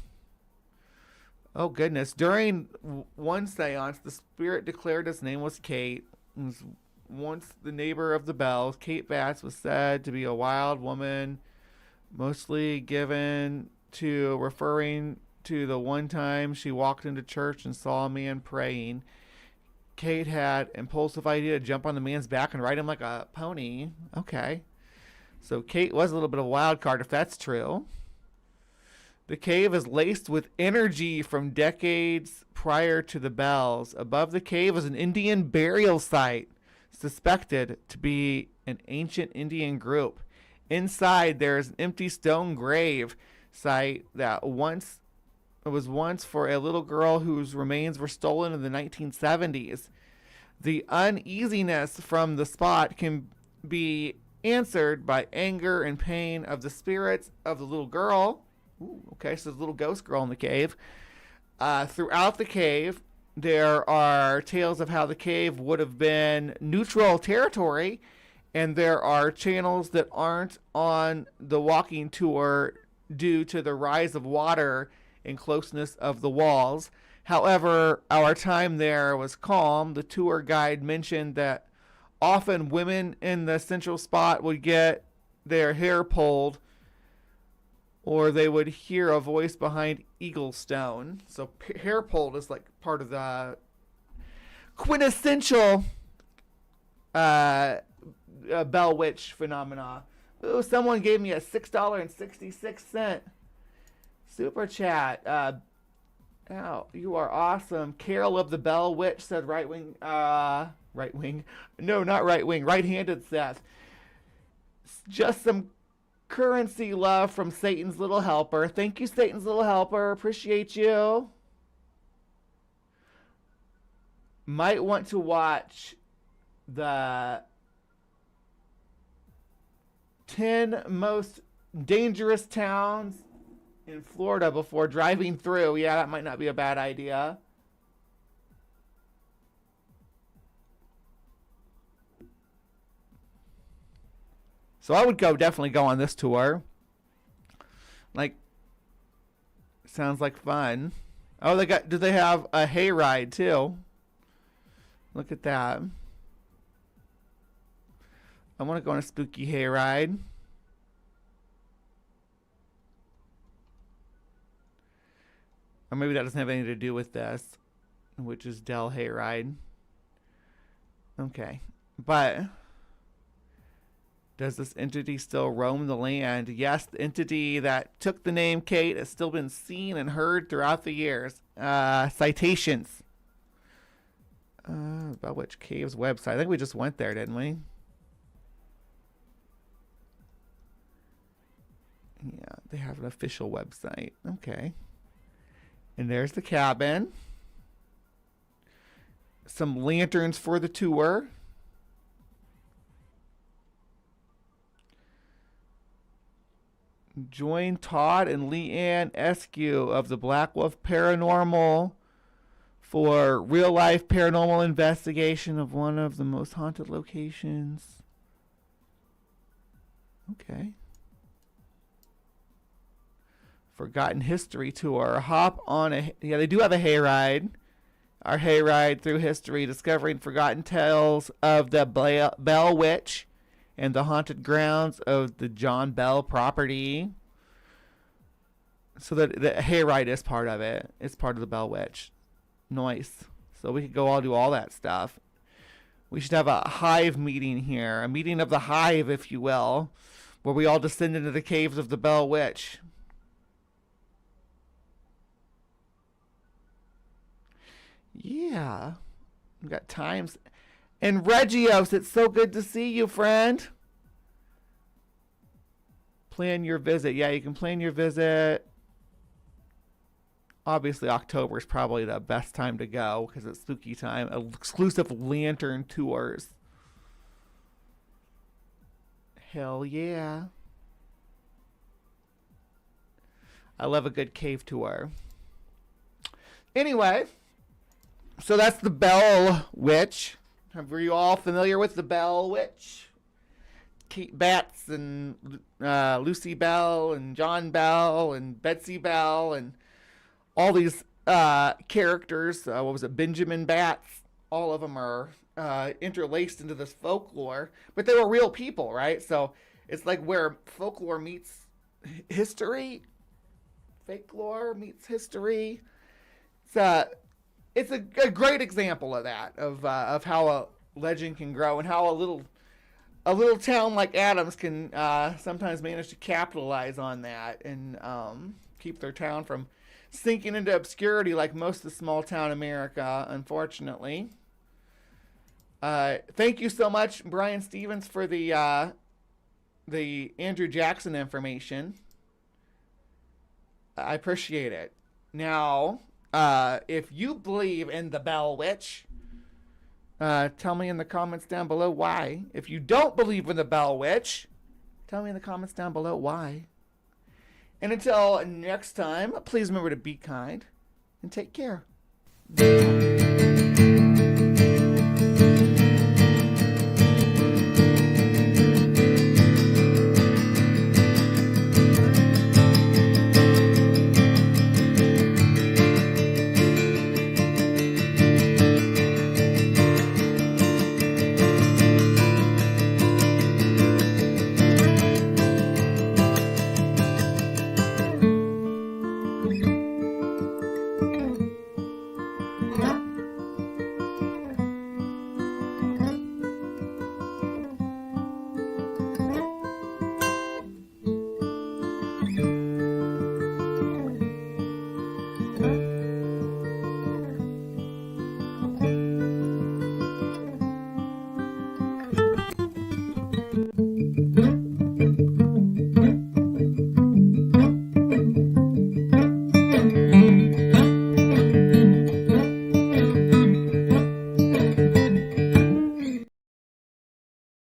Oh, goodness. During one seance, the spirit declared his name was Kate. And was once the neighbor of the Bells. Kate Batts was said to be a wild woman, mostly given to referring to the one time she walked into church and saw a man praying. Kate had impulsive idea to jump on the man's back and ride him like a pony. Okay. So Kate was a little bit of a wild card if that's true. The cave is laced with energy from decades prior to the Bells. Above the cave is an Indian burial site, suspected to be an ancient Indian group. Inside, there is an empty stone grave site that was once for a little girl whose remains were stolen in the 1970s. The uneasiness from the spot can be answered by anger and pain of the spirits of the little girl. Ooh, okay, so there's a little ghost girl in the cave. Throughout the cave, there are tales of how the cave would have been neutral territory, and there are channels that aren't on the walking tour due to the rise of water and closeness of the walls. However, our time there was calm. The tour guide mentioned that often women in the central spot would get their hair pulled, or they would hear a voice behind Eaglestone. So hair pulled is like part of the quintessential Bell Witch phenomena. Ooh, someone gave me a $6.66 super chat. Oh, you are awesome. Carol of the Bell Witch said right wing. No, not right wing. Right-handed Seth. Just some currency love from Satan's Little Helper. Thank you, Satan's Little Helper. Appreciate you. Might want to watch the 10 most dangerous towns in Florida before driving through. Yeah, that might not be a bad idea. So I would definitely go on this tour. Like, sounds like fun. Oh, do they have a hayride too? Look at that. I want to go on a spooky hayride. Or maybe that doesn't have anything to do with this, which is Dell hayride. Okay. But Does this entity still roam the land? Yes, the entity that took the name Kate has still been seen and heard throughout the years. Citations. About which Caves website? I think we just went there, didn't we? Yeah, they have an official website. Okay. And there's the cabin. Some lanterns for the tour. Join Todd and Leanne Eskew of the Black Wolf Paranormal for real-life paranormal investigation of one of the most haunted locations. Okay. Forgotten History Tour. Hop on a... Yeah, they do have a hayride. Our hayride through history, discovering forgotten tales of the Bell Witch and the haunted grounds of the John Bell property. So that the hayride is part of it. It's part of the Bell Witch. Nice. So we could go all do all that stuff. We should have a Hive meeting here. A meeting of the Hive, if you will. Where we all descend into the caves of the Bell Witch. Yeah. We've got times. And Regios, it's so good to see you, friend. Plan your visit. Yeah, you can plan your visit. Obviously, October is probably the best time to go because it's spooky time. Exclusive lantern tours. Hell yeah. I love a good cave tour. Anyway, so that's the Bell Witch. Were you all familiar with the Bell Witch? Kate Batts and Lucy Bell and John Bell and Betsy Bell and all these characters. What was it? Benjamin Batts. All of them are interlaced into this folklore. But they were real people, right? So it's like where folklore meets history. Fakelore meets history. It's a great example of that, of how a legend can grow and how a little town like Adams can sometimes manage to capitalize on that and keep their town from sinking into obscurity like most of small town America, unfortunately. Thank you so much, Brian Stevens, for the Andrew Jackson information. I appreciate it. Now, if you believe in the Bell Witch, tell me in the comments down below why. If you don't believe in the Bell Witch, tell me in the comments down below why. And until next time, please remember to be kind and take care.